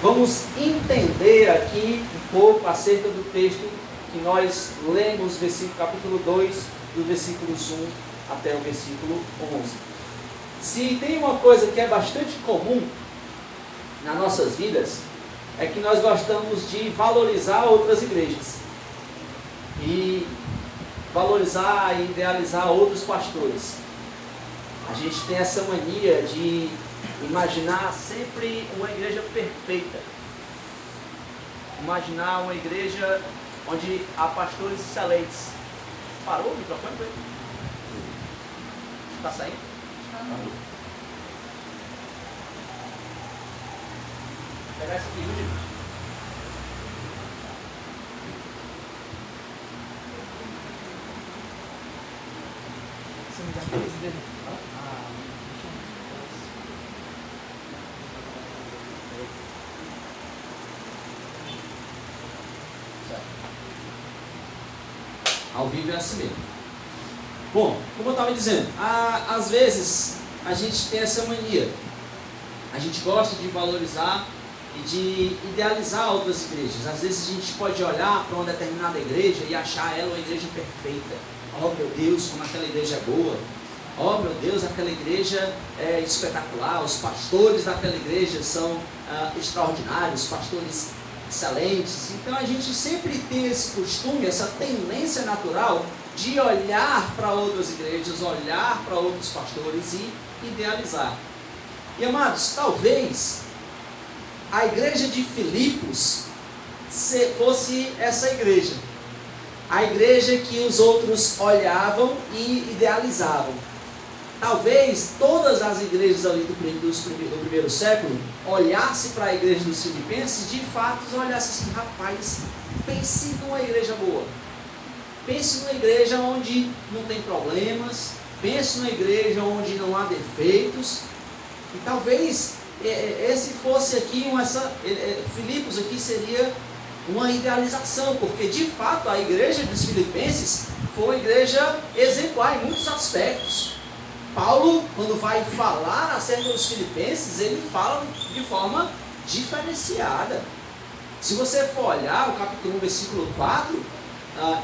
vamos entender aqui um pouco acerca do texto que nós lemos, capítulo 2, do versículos 1 até o versículo 11. Se tem uma coisa que é bastante comum nas nossas vidas, é que nós gostamos de valorizar outras igrejas e valorizar e idealizar outros pastores. A gente tem essa mania de imaginar sempre uma igreja perfeita, imaginar uma igreja onde há pastores excelentes. Parou o microfone? Está saindo? Parou. Vou pegar esse aqui, viu, gente? Ao vivo é assim mesmo. Bom, como eu estava dizendo, às vezes a gente tem essa mania. A gente gosta de valorizar e de idealizar outras igrejas. Às vezes a gente pode olhar para uma determinada igreja e achar ela uma igreja perfeita. Oh meu Deus, como aquela igreja é boa. Oh meu Deus, aquela igreja é espetacular. Os pastores daquela igreja são extraordinários, pastores excelentes. Então a gente sempre tem esse costume, essa tendência natural de olhar para outras igrejas, olhar para outros pastores e idealizar. E amados, talvez a igreja de Filipos fosse essa igreja. A igreja que os outros olhavam e idealizavam. Talvez todas as igrejas ali do primeiro século olhassem para a igreja dos Filipenses, de fato olhassem assim, rapaz, pense numa igreja boa. Pense numa igreja onde não tem problemas, pense numa igreja onde não há defeitos. E talvez esse fosse aqui, Filipos aqui seria uma idealização, porque de fato a igreja dos Filipenses foi uma igreja exemplar em muitos aspectos. Paulo, quando vai falar acerca dos Filipenses, ele fala de forma diferenciada. Se você for olhar o capítulo 1, versículo 4,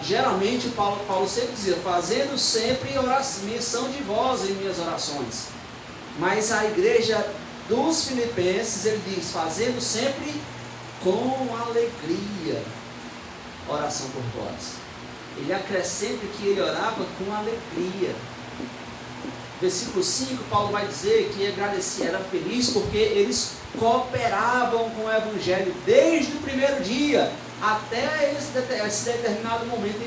geralmente Paulo sempre dizia, fazendo sempre menção de vós em minhas orações. Mas a igreja dos Filipenses, ele diz, fazendo sempre com alegria oração por vós. Ele acrescenta que ele orava com alegria. Versículo 5, Paulo vai dizer que agradecia, era feliz porque eles cooperavam com o Evangelho desde o primeiro dia até esse determinado momento.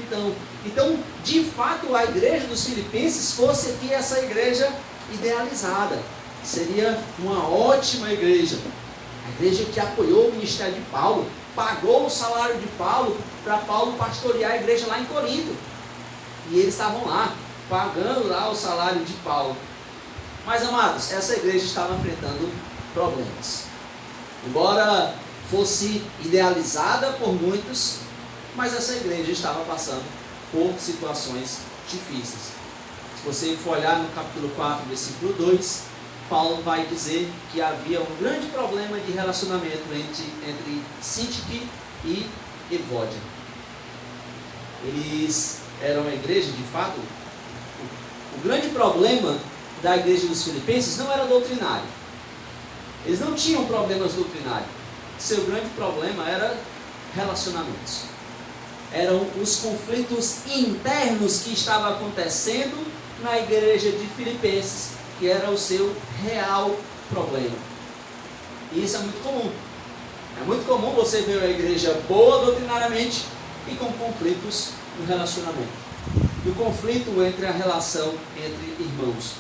Então, de fato, a igreja dos Filipenses fosse aqui essa igreja idealizada. Seria uma ótima igreja. A igreja que apoiou o ministério de Paulo, pagou o salário de Paulo para Paulo pastorear a igreja lá em Corinto. E eles estavam lá, pagando lá o salário de Paulo. Mas, amados, essa igreja estava enfrentando problemas. Embora fosse idealizada por muitos, mas essa igreja estava passando por situações difíceis. Se você for olhar no capítulo 4, versículo 2, Paulo vai dizer que havia um grande problema de relacionamento entre Sintique e Evódia. Eles eram uma igreja, de fato. O grande problema da igreja dos Filipenses não era doutrinário. Eles não tinham problemas doutrinários. Seu grande problema era relacionamentos. Eram os conflitos internos que estavam acontecendo na igreja de Filipenses, que era o seu real problema. E isso é muito comum. É muito comum você ver uma igreja boa doutrinariamente e com conflitos no relacionamento. E o conflito entre a relação entre irmãos.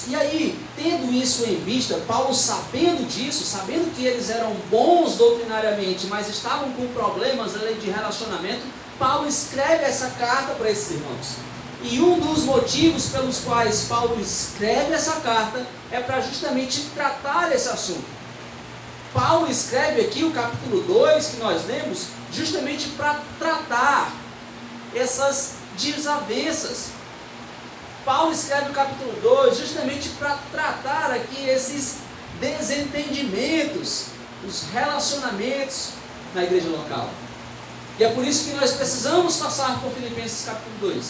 E aí, tendo isso em vista, Paulo sabendo disso, sabendo que eles eram bons doutrinariamente, mas estavam com problemas ali de relacionamento, Paulo escreve essa carta para esses irmãos. E um dos motivos pelos quais Paulo escreve essa carta é para justamente tratar esse assunto. Paulo escreve aqui o capítulo 2 que nós lemos, justamente para tratar essas desavenças. Paulo escreve o capítulo 2 justamente para tratar aqui esses desentendimentos os relacionamentos na igreja local. E é por isso que nós precisamos passar por Filipenses capítulo 2,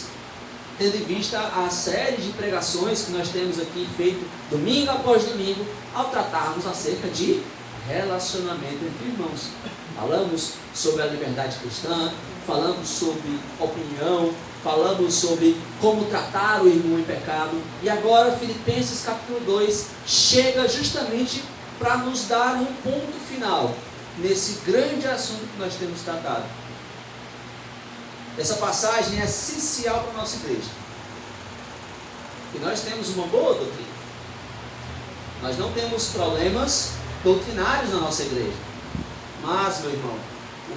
tendo em vista a série de pregações que nós temos aqui feito domingo após domingo, ao tratarmos acerca de relacionamento entre irmãos. Falamos sobre a liberdade cristã, falamos sobre opinião, falamos sobre como tratar o irmão em pecado, e agora Filipenses capítulo 2 chega justamente para nos dar um ponto final nesse grande assunto que nós temos tratado. Essa passagem é essencial para a nossa igreja, e nós temos uma boa doutrina, nós não temos problemas doutrinários na nossa igreja, mas, meu irmão,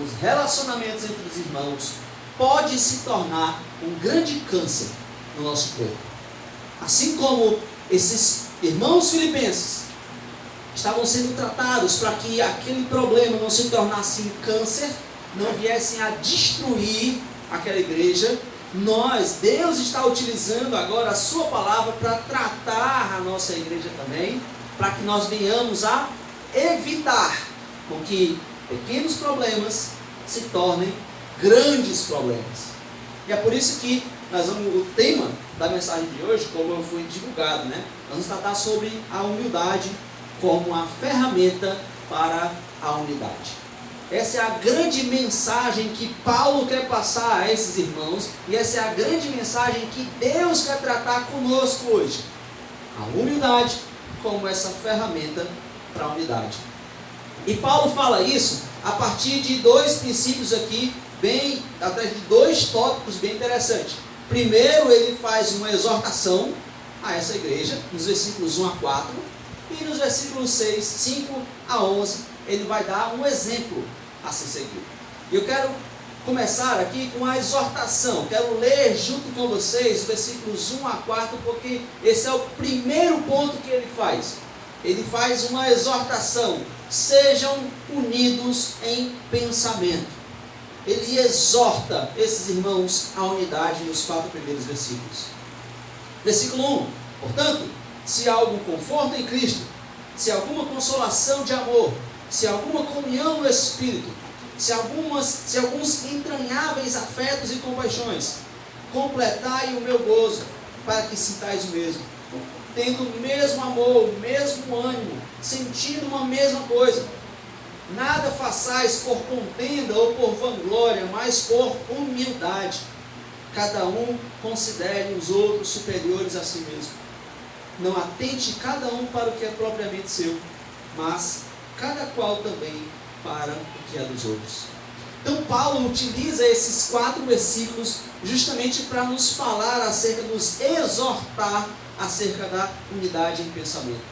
os relacionamentos entre os irmãos pode se tornar um grande câncer no nosso corpo. Assim como esses irmãos filipenses estavam sendo tratados para que aquele problema não se tornasse um câncer, não viessem a destruir aquela igreja, Deus está utilizando agora a sua palavra para tratar a nossa igreja também, para que nós venhamos a evitar com que pequenos problemas se tornem grandes problemas. E é por isso que o tema da mensagem de hoje, como foi divulgado, nós vamos tratar sobre a humildade como uma ferramenta para a unidade. Essa é a grande mensagem que Paulo quer passar a esses irmãos, e essa é a grande mensagem que Deus quer tratar conosco hoje. A humildade como essa ferramenta para a unidade. E Paulo fala isso a partir de dois princípios aqui, através de dois tópicos bem interessantes. Primeiro, ele faz uma exortação a essa igreja, nos versículos 1 a 4, e nos versículos 5 a 11, ele vai dar um exemplo a ser seguido. Eu quero começar aqui com a exortação, quero ler junto com vocês os versículos 1 a 4, porque esse é o primeiro ponto que ele faz. Ele faz uma exortação: sejam unidos em pensamento. Ele exorta esses irmãos à unidade nos 4 primeiros versículos. Versículo 1: portanto, se há algum conforto em Cristo, se há alguma consolação de amor, se há alguma comunhão no Espírito, se alguns entranháveis afetos e compaixões, completai o meu gozo, para que sintais o mesmo, tendo o mesmo amor, o mesmo ânimo, sentindo uma mesma coisa. Nada façais por contenda ou por vanglória, mas por humildade. Cada um considere os outros superiores a si mesmo. Não atente cada um para o que é propriamente seu, mas cada qual também para o que é dos outros. Então Paulo utiliza esses 4 versículos justamente para nos falar acerca, nos exortar acerca da unidade em pensamento.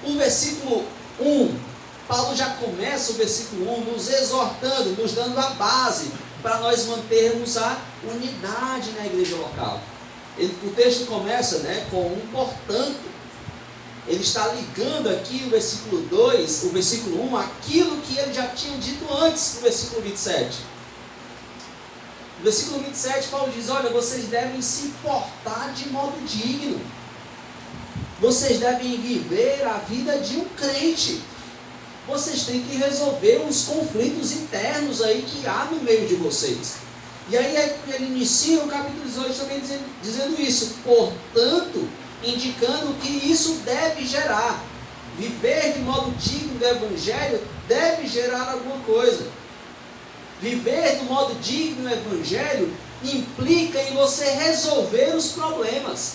O versículo 1, Paulo já começa o versículo 1 nos exortando, nos dando a base para nós mantermos a unidade na igreja local. O texto começa com um portanto. Ele está ligando aqui o versículo 2, o versículo 1, aquilo que ele já tinha dito antes no versículo 27. No versículo 27, Paulo diz: olha, vocês devem se portar de modo digno. Vocês devem viver a vida de um crente. Vocês têm que resolver os conflitos internos aí que há no meio de vocês. E aí ele inicia o capítulo 18 também dizendo isso. Portanto, indicando que isso deve gerar. Viver de modo digno do Evangelho deve gerar alguma coisa. Viver do modo digno do Evangelho implica em você resolver os problemas,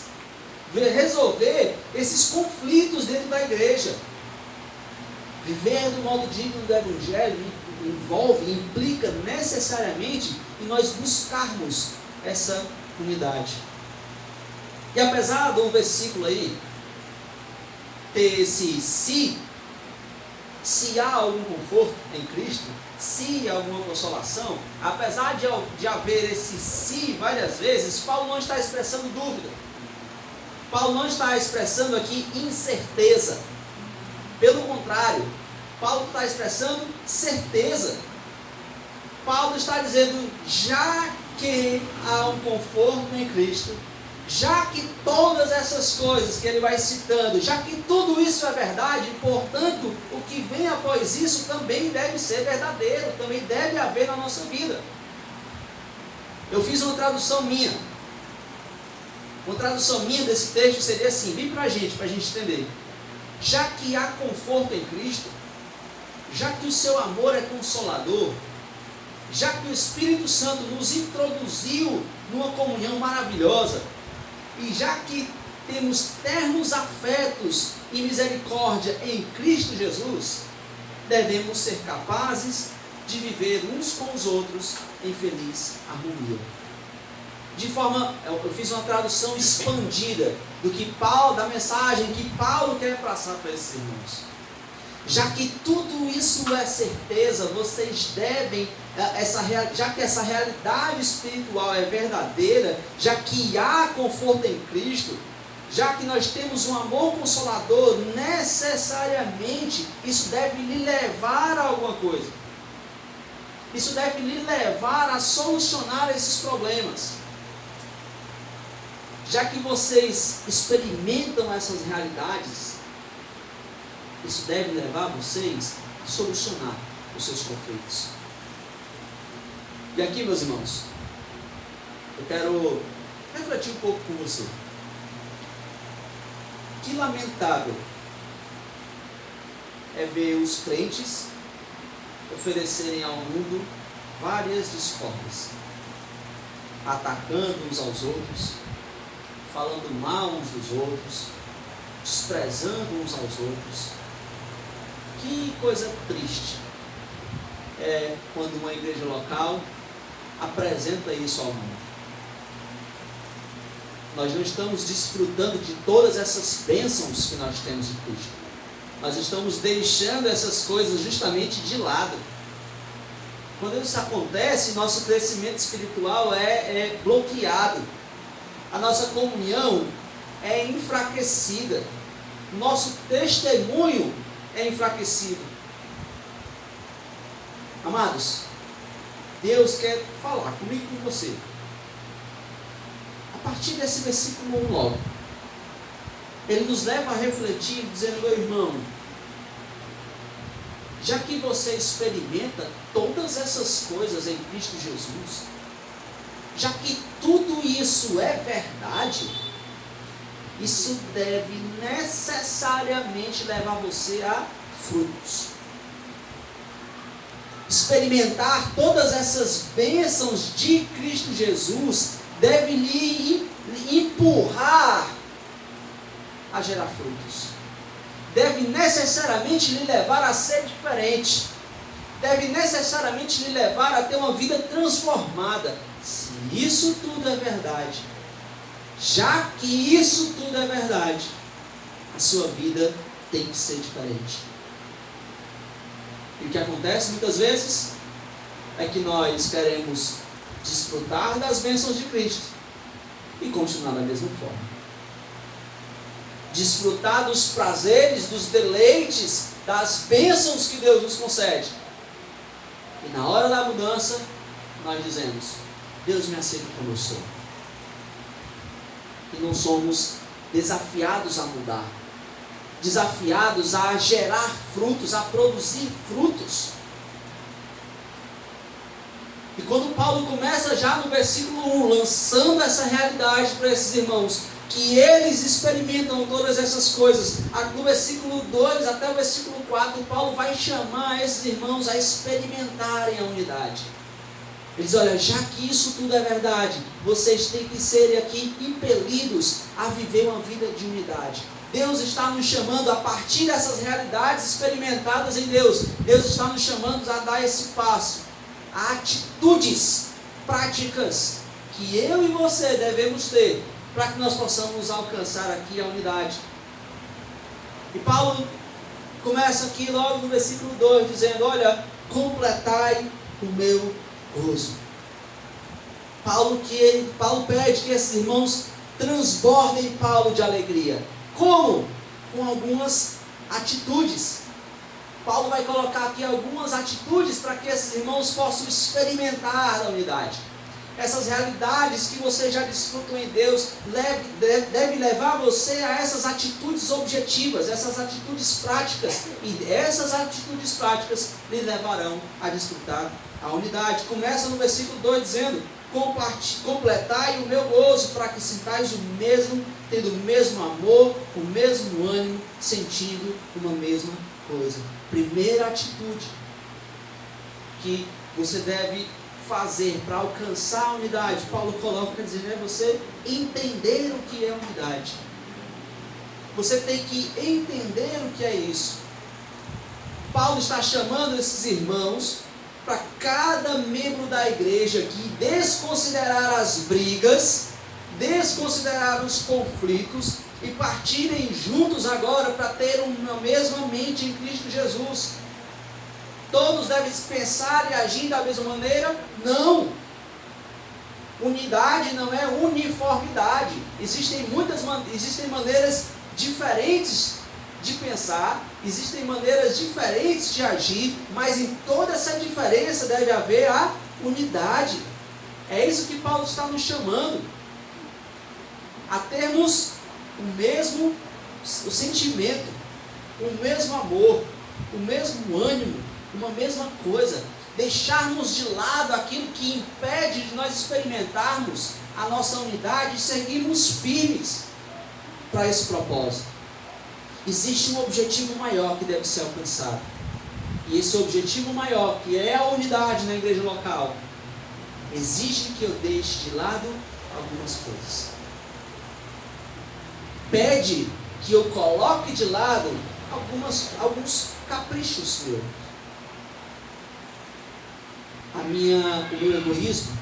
resolver esses conflitos dentro da igreja. Viver do modo digno do Evangelho implica necessariamente em nós buscarmos essa unidade. E apesar do versículo aí ter esse se há algum conforto em Cristo, se há alguma consolação, apesar de haver esse se várias vezes, Paulo não está expressando dúvida. Paulo não está expressando aqui incerteza. Pelo contrário, Paulo está expressando certeza. Paulo está dizendo: já que há um conforto em Cristo, já que todas essas coisas que ele vai citando, já que tudo isso é verdade, portanto, o que vem após isso também deve ser verdadeiro, também deve haver na nossa vida. Eu fiz uma tradução minha. Uma tradução minha desse texto seria assim, bem para a gente entender. Já que há conforto em Cristo, já que o seu amor é consolador, já que o Espírito Santo nos introduziu numa comunhão maravilhosa, e já que temos ternos afetos e misericórdia em Cristo Jesus, devemos ser capazes de viver uns com os outros em feliz harmonia. De forma, eu fiz uma tradução expandida do que Paulo, da mensagem que Paulo quer passar para esses irmãos. Já que tudo isso é certeza, vocês devem, já que essa realidade espiritual é verdadeira, já que há conforto em Cristo, já que nós temos um amor consolador, necessariamente isso deve lhe levar a alguma coisa. Isso deve lhe levar a solucionar esses problemas. Já que vocês experimentam essas realidades, isso deve levar vocês a solucionar os seus conflitos. E aqui, meus irmãos, eu quero refletir um pouco com você. Que lamentável é ver os crentes oferecerem ao mundo várias discórdias, atacando uns aos outros, falando mal uns dos outros, desprezando uns aos outros. Que coisa triste é quando uma igreja local apresenta isso ao mundo. Nós não estamos desfrutando de todas essas bênçãos que nós temos em Cristo. Nós estamos deixando essas coisas justamente de lado. Quando isso acontece, nosso crescimento espiritual é bloqueado. A nossa comunhão é enfraquecida. Nosso testemunho é enfraquecido. Amados, Deus quer falar comigo e com você. A partir desse versículo 1 logo, ele nos leva a refletir, dizendo: meu irmão, já que você experimenta todas essas coisas em Cristo Jesus, já que tudo isso é verdade, isso deve necessariamente levar você a frutos. Experimentar todas essas bênçãos de Cristo Jesus deve lhe empurrar a gerar frutos. Deve necessariamente lhe levar a ser diferente. Deve necessariamente lhe levar a ter uma vida transformada. Se isso tudo é verdade, já que isso tudo é verdade, a sua vida tem que ser diferente. E o que acontece muitas vezes é que nós queremos desfrutar das bênçãos de Cristo e continuar da mesma forma. Desfrutar dos prazeres, dos deleites, das bênçãos que Deus nos concede. E na hora da mudança, nós dizemos: Deus me aceita como eu sou. E não somos desafiados a mudar, desafiados a gerar frutos, a produzir frutos. E quando Paulo começa já no versículo 1, lançando essa realidade para esses irmãos, que eles experimentam todas essas coisas, do versículo 2 até o versículo 4, Paulo vai chamar esses irmãos a experimentarem a unidade. Ele diz: olha, já que isso tudo é verdade, vocês têm que ser aqui impelidos a viver uma vida de unidade. Deus está nos chamando, a partir dessas realidades experimentadas em Deus, Deus está nos chamando a dar esse passo, a atitudes práticas que eu e você devemos ter, para que nós possamos alcançar aqui a unidade. E Paulo começa aqui logo no versículo 2, dizendo: olha, completai o meu gozo. Paulo pede que esses irmãos transbordem Paulo de alegria. Como? Com algumas atitudes. Paulo vai colocar aqui algumas atitudes para que esses irmãos possam experimentar a unidade. essas realidades que você já desfrutou em Deus, deve levar você a essas atitudes objetivas, essas atitudes práticas. E essas atitudes práticas lhe levarão a desfrutar a unidade. Começa no versículo 2 dizendo: completai o meu gozo, para que sintais o mesmo, tendo o mesmo amor, o mesmo ânimo, sentindo uma mesma coisa. Primeira atitude que você deve fazer para alcançar a unidade, Paulo coloca dizendo, é você entender o que é unidade. Você tem que entender o que é isso. Paulo está chamando esses irmãos para cada membro da igreja aqui desconsiderar as brigas, desconsiderar os conflitos e partirem juntos agora para ter uma mesma mente em Cristo Jesus. Todos devem pensar e agir da mesma maneira? Não. Unidade não é uniformidade. Existem maneiras diferentes de pensar, existem maneiras diferentes de agir, mas em toda essa diferença deve haver a unidade. É isso que Paulo está nos chamando, a termos o sentimento, o mesmo amor, o mesmo ânimo, uma mesma coisa, deixarmos de lado aquilo que impede de nós experimentarmos a nossa unidade e seguirmos firmes para esse propósito. Existe um objetivo maior que deve ser alcançado, e esse objetivo maior, que é a unidade na igreja local, exige que eu deixe de lado algumas coisas, pede que eu coloque de lado alguns caprichos meus. O meu egoísmo,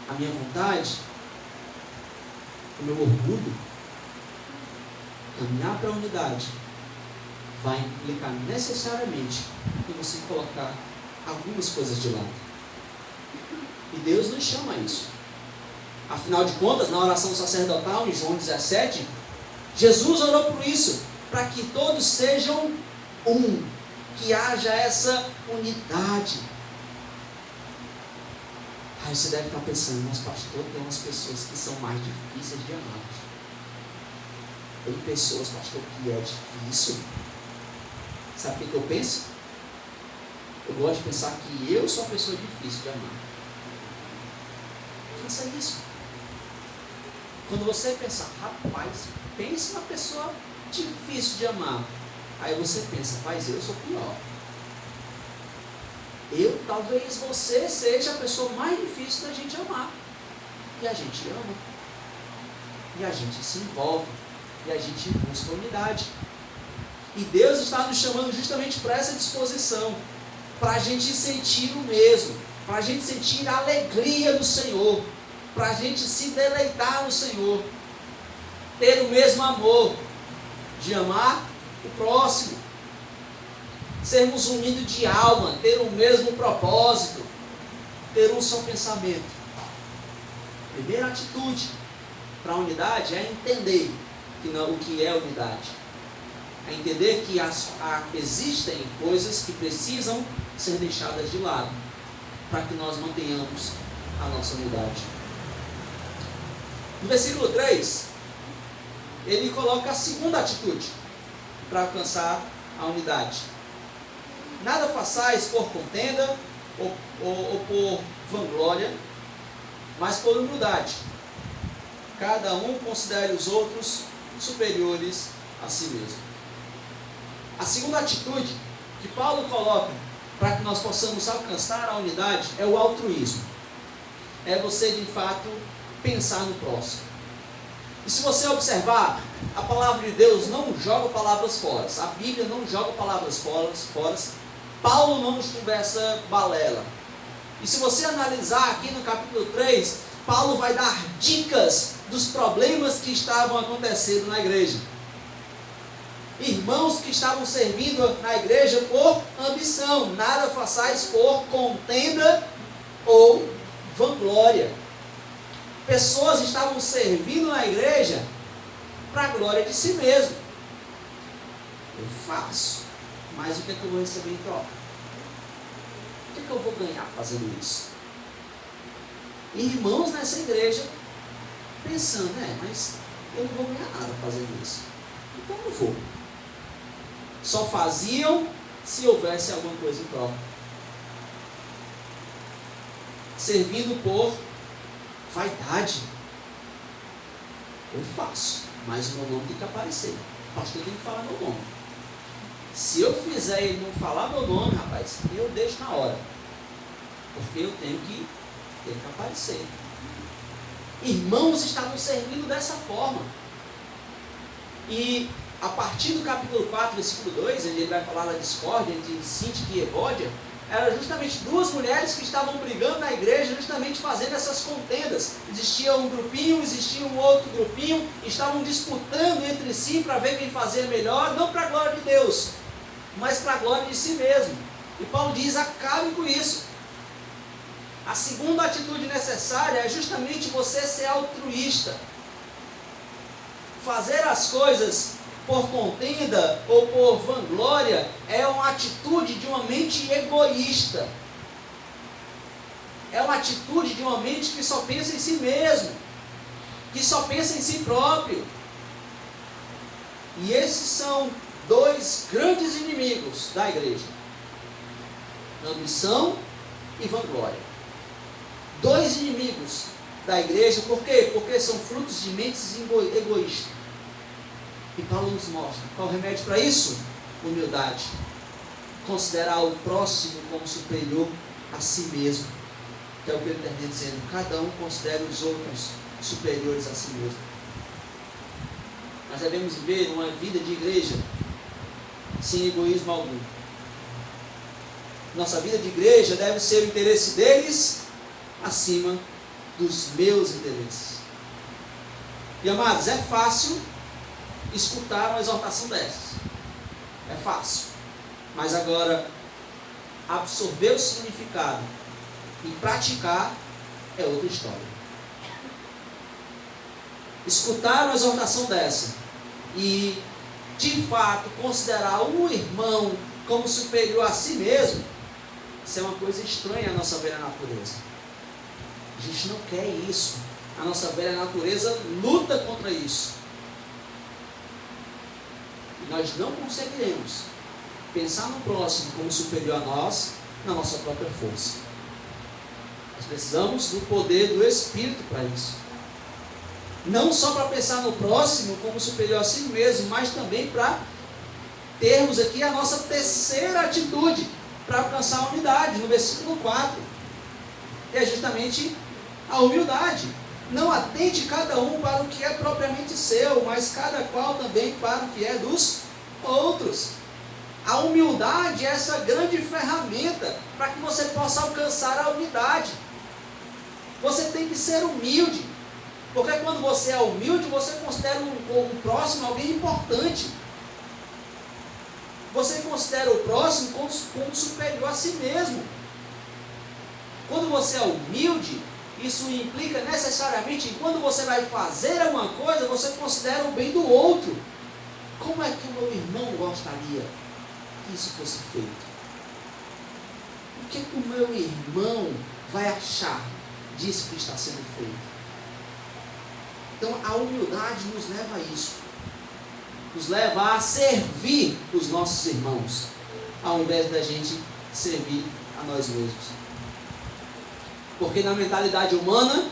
a minha vontade, o meu orgulho. Caminhar para a unidade vai implicar necessariamente em você colocar algumas coisas de lado. E Deus nos chama a isso. Afinal de contas, na oração sacerdotal, em João 17, Jesus orou por isso, para que todos sejam um, que haja essa unidade. Aí você deve estar pensando, mas pastor, tem umas pessoas que são mais difíceis de amar. Tem pessoas, pastor, que é difícil. Sabe o que eu penso? Eu gosto de pensar que eu sou uma pessoa difícil de amar. Faça isso. Quando você pensar, rapaz, pense numa pessoa difícil de amar. Aí você pensa, rapaz, eu sou pior. Talvez você seja a pessoa mais difícil da gente amar. E a gente ama. E a gente se envolve. E a gente busca unidade. E Deus está nos chamando justamente para essa disposição, para a gente sentir o mesmo, para a gente sentir a alegria do Senhor, para a gente se deleitar no Senhor, ter o mesmo amor, de amar o próximo, sermos unidos de alma, ter o mesmo propósito, ter um só pensamento. Primeira atitude para a unidade é entender o que é unidade. É entender que existem coisas que precisam ser deixadas de lado para que nós mantenhamos a nossa unidade. No versículo 3, ele coloca a segunda atitude para alcançar a unidade. Nada façais por contenda ou por vanglória, mas por humildade. Cada um considere os outros superiores a si mesmo. A segunda atitude que Paulo coloca para que nós possamos alcançar a unidade é o altruísmo. É você de fato pensar no próximo. E se você observar, a palavra de Deus não joga palavras fora. A Bíblia não joga palavras fora. Paulo não nos conversa balela. E se você analisar aqui no capítulo 3, Paulo vai dar dicas dos problemas que estavam acontecendo na igreja. Irmãos que estavam servindo na igreja por ambição. Nada façais por contenda ou vanglória. Pessoas estavam servindo na igreja para a glória de si mesmo. Eu faço, mas o que é que eu vou receber em troca? O que é que eu vou ganhar fazendo isso? irmãos nessa igreja pensando, mas eu não vou ganhar nada fazendo isso, então não vou. Só faziam se houvesse alguma coisa em troca. Servindo por vaidade. Eu faço, mas o meu nome tem que aparecer. O pastor tem que falar meu nome. Se eu fizer ele não falar meu nome, rapaz, eu deixo na hora. Porque eu tenho que aparecer. Irmãos estavam servindo dessa forma. E a partir do capítulo 4, versículo 2, onde ele vai falar da discórdia entre Sintique e Evódia, eram justamente duas mulheres que estavam brigando na igreja, justamente fazendo essas contendas. Existia um grupinho, existia um outro grupinho, estavam disputando entre si para ver quem fazia melhor, não para a glória de Deus, mas para a glória de si mesmo. E Paulo diz, acabem com isso. A segunda atitude necessária é justamente você ser altruísta. Fazer as coisas por contenda ou por vanglória é uma atitude de uma mente egoísta. É uma atitude de uma mente que só pensa em si mesmo, que só pensa em si próprio. E esses são dois grandes inimigos da igreja: ambição e vanglória. Dois inimigos da igreja, por quê? Porque são frutos de mentes egoístas. E Paulo nos mostra qual o remédio para isso? Humildade. Considerar o próximo como superior a si mesmo. Que é o que ele termina dizendo: cada um considera os outros superiores a si mesmo. Nós devemos viver uma vida de igreja sem egoísmo algum. Nossa vida de igreja deve ser o interesse deles acima dos meus interesses. E amados, é fácil escutar uma exortação dessas. É fácil. Mas agora, absorver o significado e praticar é outra história. Escutar uma exortação dessa e, de fato, considerar um irmão como superior a si mesmo, isso é uma coisa estranha à nossa velha natureza. A gente não quer isso. A nossa velha natureza luta contra isso. E nós não conseguiremos pensar no próximo como superior a nós, na nossa própria força. Nós precisamos do poder do Espírito para isso. Não só para pensar no próximo como superior a si mesmo, mas também para termos aqui a nossa terceira atitude para alcançar a unidade, no versículo 4. Que é justamente a humildade. Não atente cada um para o que é propriamente seu, mas cada qual também para o que é dos outros. A humildade é essa grande ferramenta para que você possa alcançar a unidade. Você tem que ser humilde, porque quando você é humilde, você considera o próximo alguém importante. Você considera o próximo como superior a si mesmo. Quando você é humilde, isso implica necessariamente que quando você vai fazer alguma coisa, você considera o bem do outro. Como é que o meu irmão gostaria que isso fosse feito? O que o meu irmão vai achar disso que está sendo feito? Então a humildade nos leva a isso. Nos leva a servir os nossos irmãos, ao invés da gente servir a nós mesmos. Porque na mentalidade humana,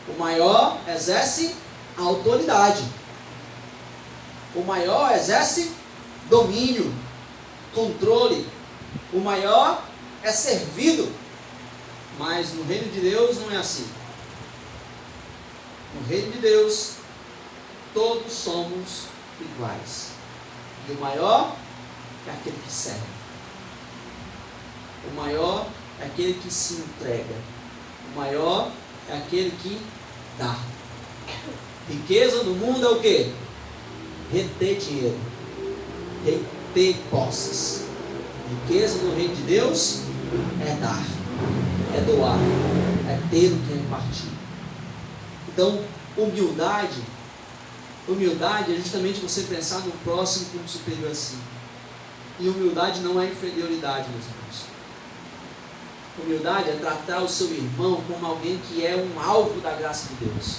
o maior exerce a autoridade. O maior exerce domínio, controle. O maior é servido. Mas no reino de Deus não é assim. No reino de Deus, todos somos iguais. E o maior é aquele que serve. O maior é aquele que se entrega. O maior é aquele que dá. Riqueza no mundo é o quê? Reter dinheiro. Reter posses. Riqueza no reino de Deus é dar. É doar. É ter o que repartir. Então, humildade é justamente você pensar no próximo como superior a si. E humildade não é inferioridade, meus irmãos. Humildade é tratar o seu irmão como alguém que é um alvo da graça de Deus.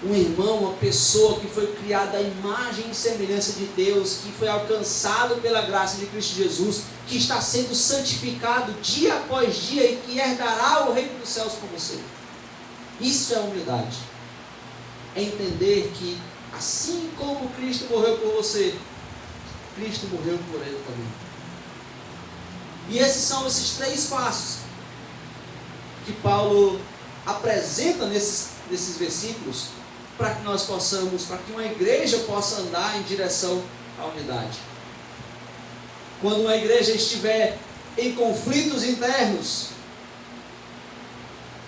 Um irmão, uma pessoa que foi criada à imagem e semelhança de Deus, que foi alcançado pela graça de Cristo Jesus, que está sendo santificado dia após dia e que herdará o reino dos céus com você. Isso é humildade. É entender que assim como Cristo morreu por você, Cristo morreu por ele também. E esses são esses 3 passos que Paulo apresenta nesses versículos para que nós possamos, para que uma igreja possa andar em direção à unidade. Quando uma igreja estiver em conflitos internos,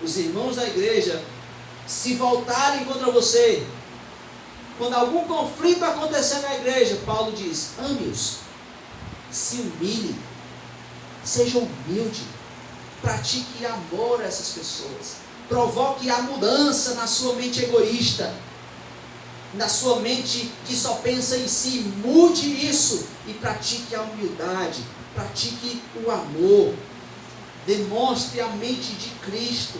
os irmãos da igreja se voltarem contra você, quando algum conflito acontecer na igreja, Paulo diz: ame-os, se humilhe, seja humilde, pratique amor a essas pessoas, provoque a mudança na sua mente egoísta, na sua mente que só pensa em si. Mude isso e pratique a humildade, pratique o amor, demonstre a mente de Cristo.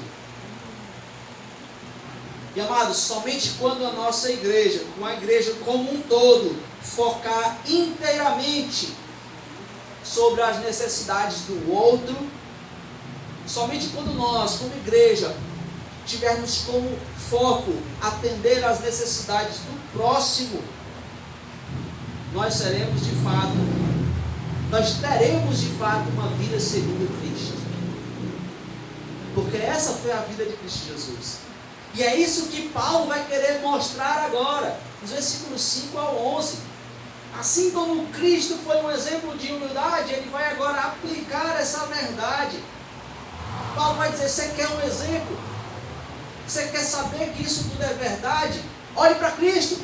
E amados, somente quando a nossa igreja, com a igreja como um todo, focar inteiramente sobre as necessidades do outro, somente quando nós, como igreja, tivermos como foco atender às necessidades do próximo, nós teremos de fato uma vida segundo Cristo. Porque essa foi a vida de Cristo Jesus. E é isso que Paulo vai querer mostrar agora, nos versículos 5 ao 11. Assim como Cristo foi um exemplo de humildade, ele vai agora aplicar essa verdade. Paulo vai dizer: você quer um exemplo? Você quer saber que isso tudo é verdade? Olhe para Cristo.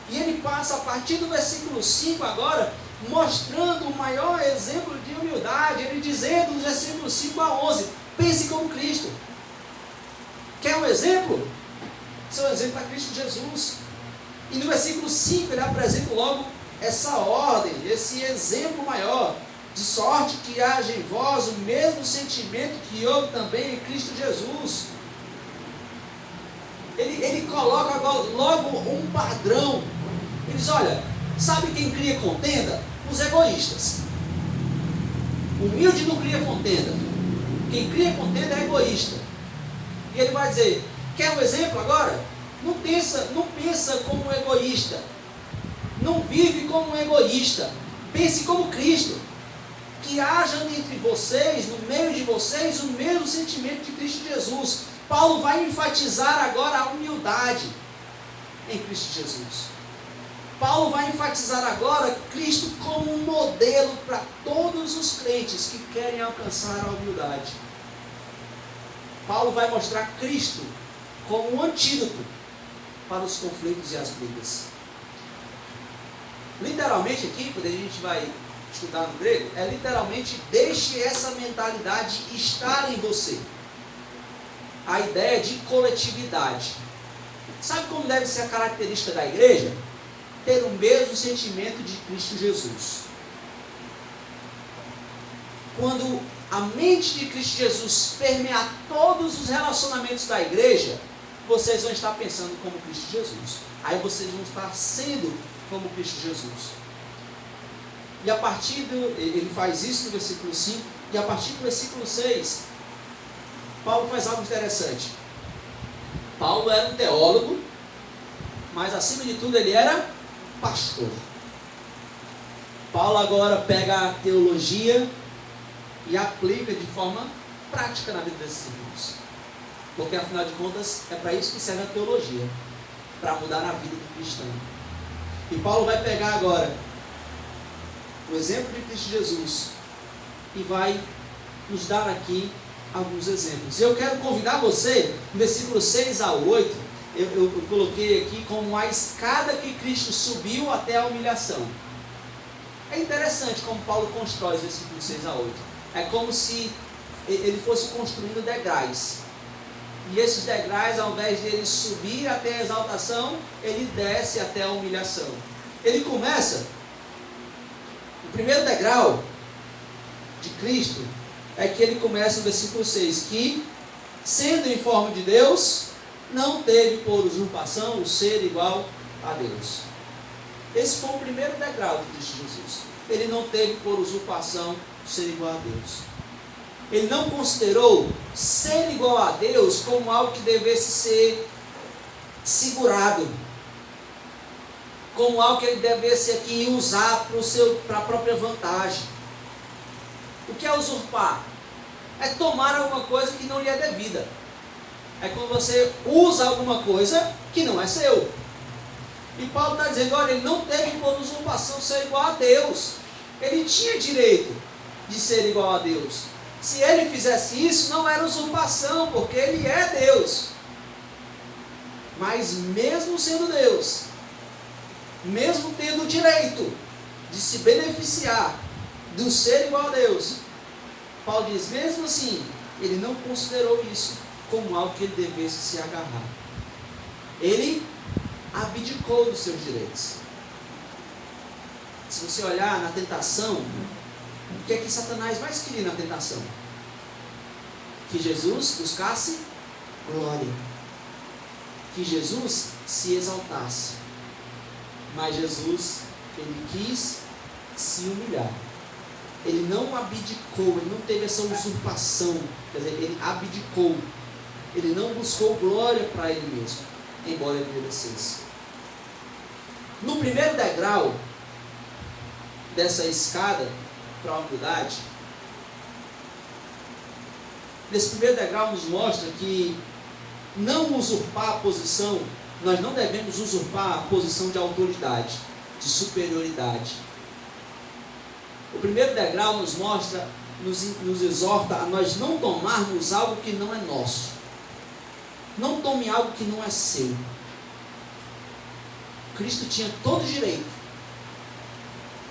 E ele passa a partir do versículo 5 agora, mostrando o maior exemplo de humildade. Ele dizendo nos versículos 5 a 11, pense como Cristo. Quer um exemplo? Seu exemplo é Cristo Jesus. E no versículo 5 ele apresenta logo essa ordem, esse exemplo maior. De sorte que haja em vós o mesmo sentimento que houve também em Cristo Jesus. Ele coloca agora logo um padrão. Ele diz: olha, sabe quem cria contenda? Os egoístas. O humilde não cria contenda. Quem cria contenda é egoísta. E ele vai dizer: quer um exemplo agora? Não pensa como um egoísta. Não vive como um egoísta. Pense como Cristo. Que haja entre vocês, no meio de vocês, o mesmo sentimento de Cristo Jesus. Paulo vai enfatizar agora a humildade em Cristo Jesus. Paulo vai enfatizar agora Cristo como um modelo para todos os crentes que querem alcançar a humildade. Paulo vai mostrar Cristo como um antídoto para os conflitos e as brigas. Literalmente aqui, quando a gente vai estudar no grego, é literalmente: deixe essa mentalidade estar em você. A ideia de coletividade. Sabe como deve ser a característica da igreja? Ter o mesmo sentimento de Cristo Jesus. Quando a mente de Cristo Jesus permear todos os relacionamentos da igreja, vocês vão estar pensando como Cristo Jesus. Aí vocês vão estar sendo como Cristo Jesus. E a partir ele faz isso no versículo 5, e a partir do versículo 6, Paulo faz algo interessante. Paulo era um teólogo, mas acima de tudo ele era pastor. Paulo agora pega a teologia e aplica de forma prática na vida desses irmãos. Porque afinal de contas é para isso que serve a teologia, para mudar a vida do cristão. E Paulo vai pegar agora o exemplo de Cristo Jesus e vai nos dar aqui alguns exemplos. Eu quero convidar você, no versículo 6 a 8, eu coloquei aqui como a escada que Cristo subiu até a humilhação. É interessante como Paulo constrói os versículos 6 a 8. É como se ele fosse construindo degraus. E esses degraus, ao invés de ele subir até a exaltação, ele desce até a humilhação. Ele começa, o primeiro degrau de Cristo é que ele começa no versículo 6, que, sendo em forma de Deus, não teve por usurpação o ser igual a Deus. Esse foi o primeiro degrau de Cristo Jesus. Ele não teve por usurpação o ser igual a Deus. Ele não considerou ser igual a Deus como algo que devesse ser segurado, como algo que ele devesse aqui usar para a própria vantagem. O que é usurpar? É tomar alguma coisa que não lhe é devida. É quando você usa alguma coisa que não é seu. E Paulo está dizendo, olha, ele não teve por usurpação ser igual a Deus. Ele tinha direito de ser igual a Deus. Se ele fizesse isso, não era usurpação, porque ele é Deus. Mas mesmo sendo Deus, mesmo tendo o direito de se beneficiar do ser igual a Deus, Paulo diz, mesmo assim, ele não considerou isso como algo que ele devesse se agarrar. Ele abdicou dos seus direitos. Se você olhar na tentação, o que é que Satanás mais queria na tentação? Que Jesus buscasse glória, que Jesus se exaltasse. Mas Jesus, ele quis se humilhar. Ele não abdicou, ele não teve essa usurpação, quer dizer, ele abdicou. Ele não buscou glória para ele mesmo, embora ele merecesse. No primeiro degrau dessa escada para a humildade, nesse primeiro degrau nos mostra que não usurpar a posição, nós não devemos usurpar a posição de autoridade, de superioridade. O primeiro degrau nos mostra, nos exorta a nós não tomarmos algo que não é nosso. Não tome algo que não é seu. Cristo tinha todo o direito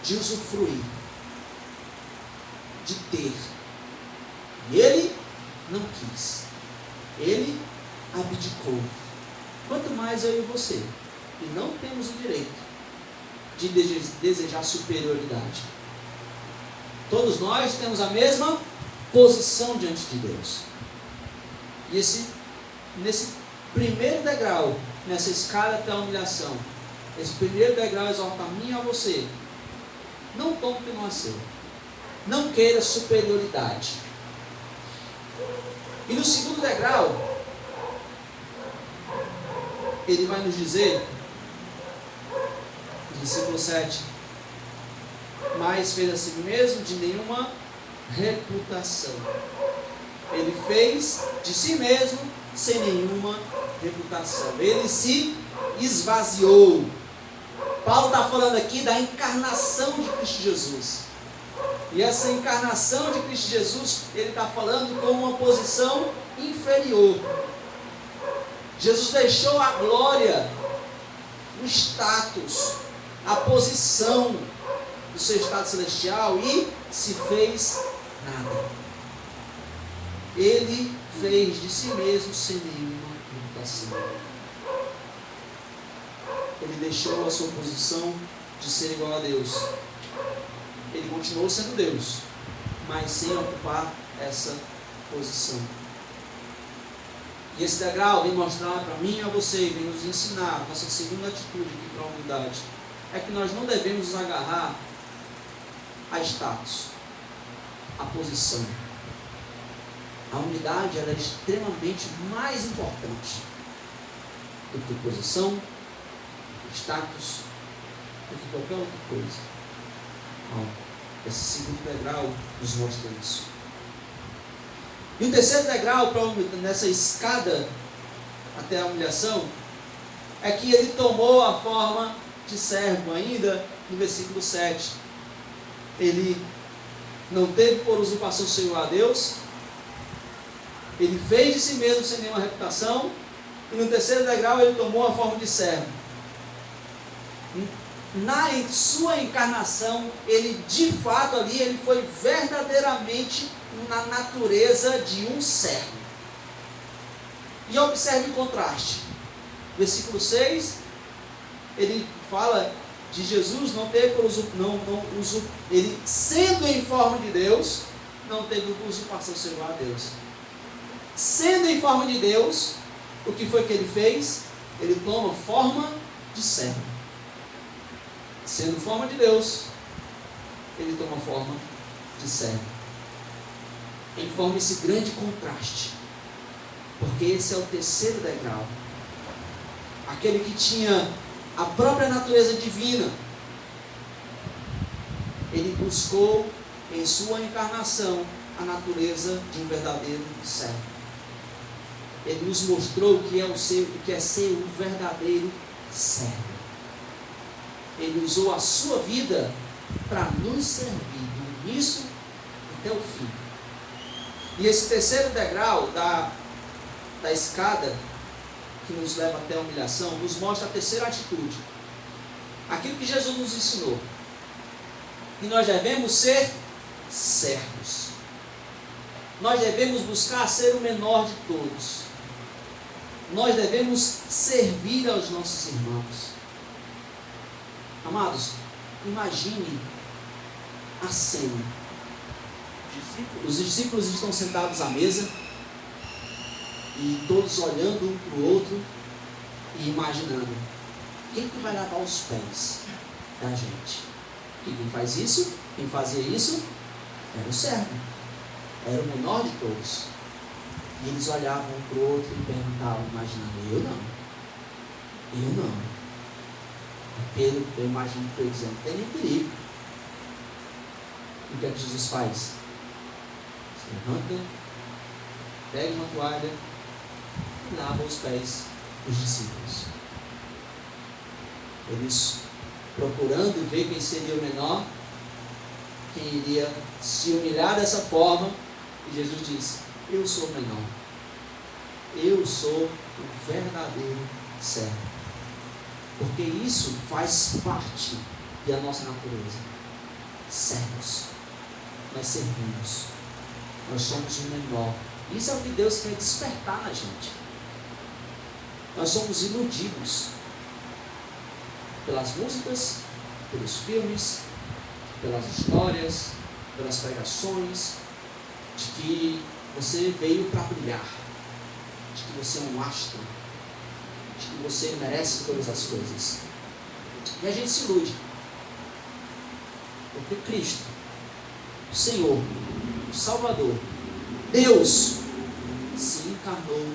de usufruir, de ter. E ele não quis. Ele abdicou. Quanto mais eu e você, que não temos o direito de desejar superioridade. Todos nós temos a mesma posição diante de Deus. E nesse primeiro degrau, nessa escada até a humilhação, esse primeiro degrau exorta a mim e a você. Não tome o que não é seu. Não queira superioridade. E no segundo degrau, ele vai nos dizer, no versículo 7, mas fez a si mesmo de nenhuma reputação. Ele fez de si mesmo sem nenhuma reputação. Ele se esvaziou. Paulo está falando aqui da encarnação de Cristo Jesus. E essa encarnação de Cristo Jesus, ele está falando com uma posição inferior. Jesus deixou a glória, o status, a posição do seu estado celestial e se fez nada. Ele fez de si mesmo sem nenhuma reputação. Ele deixou a sua posição de ser igual a Deus. Ele continuou sendo Deus, mas sem ocupar essa posição. E esse degrau vem mostrar para mim e a você, vem nos ensinar, nossa segunda atitude aqui para a humildade, é que nós não devemos nos agarrar a status, a posição. A humildade ela é extremamente mais importante do que posição, do que status, do que qualquer outra coisa. Esse segundo degrau nos mostra isso. E o terceiro degrau nessa escada até a humilhação é que ele tomou a forma de servo, ainda no versículo 7. Ele não teve por usurpação ser a Deus. Ele fez de si mesmo sem nenhuma reputação. E no terceiro degrau ele tomou a forma de servo. Na sua encarnação, ele de fato ali, ele foi verdadeiramente na natureza de um servo. E observe o contraste. Versículo 6, ele fala de Jesus não ter por ele sendo em forma de Deus, não teve usurpação ser igual a Deus. Sendo em forma de Deus, o que foi que ele fez? Ele toma forma de servo. Sendo forma de Deus, ele toma forma de servo. Ele forma esse grande contraste. Porque esse é o terceiro degrau. Aquele que tinha a própria natureza divina. Ele buscou em sua encarnação a natureza de um verdadeiro servo. Ele nos mostrou o que é ser um verdadeiro servo. Ele usou a sua vida para nos servir, do início até o fim. E esse terceiro degrau da escada, que nos leva até a humilhação, nos mostra a terceira atitude. Aquilo que Jesus nos ensinou. Que nós devemos ser servos. Nós devemos buscar ser o menor de todos. Nós devemos servir aos nossos irmãos. Amados, imagine a cena. Os discípulos estão sentados à mesa e todos olhando um para o outro e imaginando: quem que vai lavar os pés da gente? E quem faz isso? Quem fazia isso? Era o servo. Era o menor de todos. E eles olhavam um para o outro e perguntavam, imaginando: eu não. Pedro, eu imagino Pedro dizendo: não tem nem perigo. E o que é que Jesus faz? Se levanta, pega uma toalha e lava os pés dos discípulos. Eles procurando ver quem seria o menor, quem iria se humilhar dessa forma, e Jesus diz: eu sou o menor. Eu sou o verdadeiro servo. Porque isso faz parte da nossa natureza. Servos. Nós servimos. Nós somos o menor. Isso é o que Deus quer despertar na gente. Nós somos iludidos pelas músicas, pelos filmes, pelas histórias, pelas pregações, de que você veio para brilhar, de que você é um astro, de que você merece todas as coisas. E a gente se ilude. Porque Cristo, o Senhor, o Salvador, Deus, se encarnou.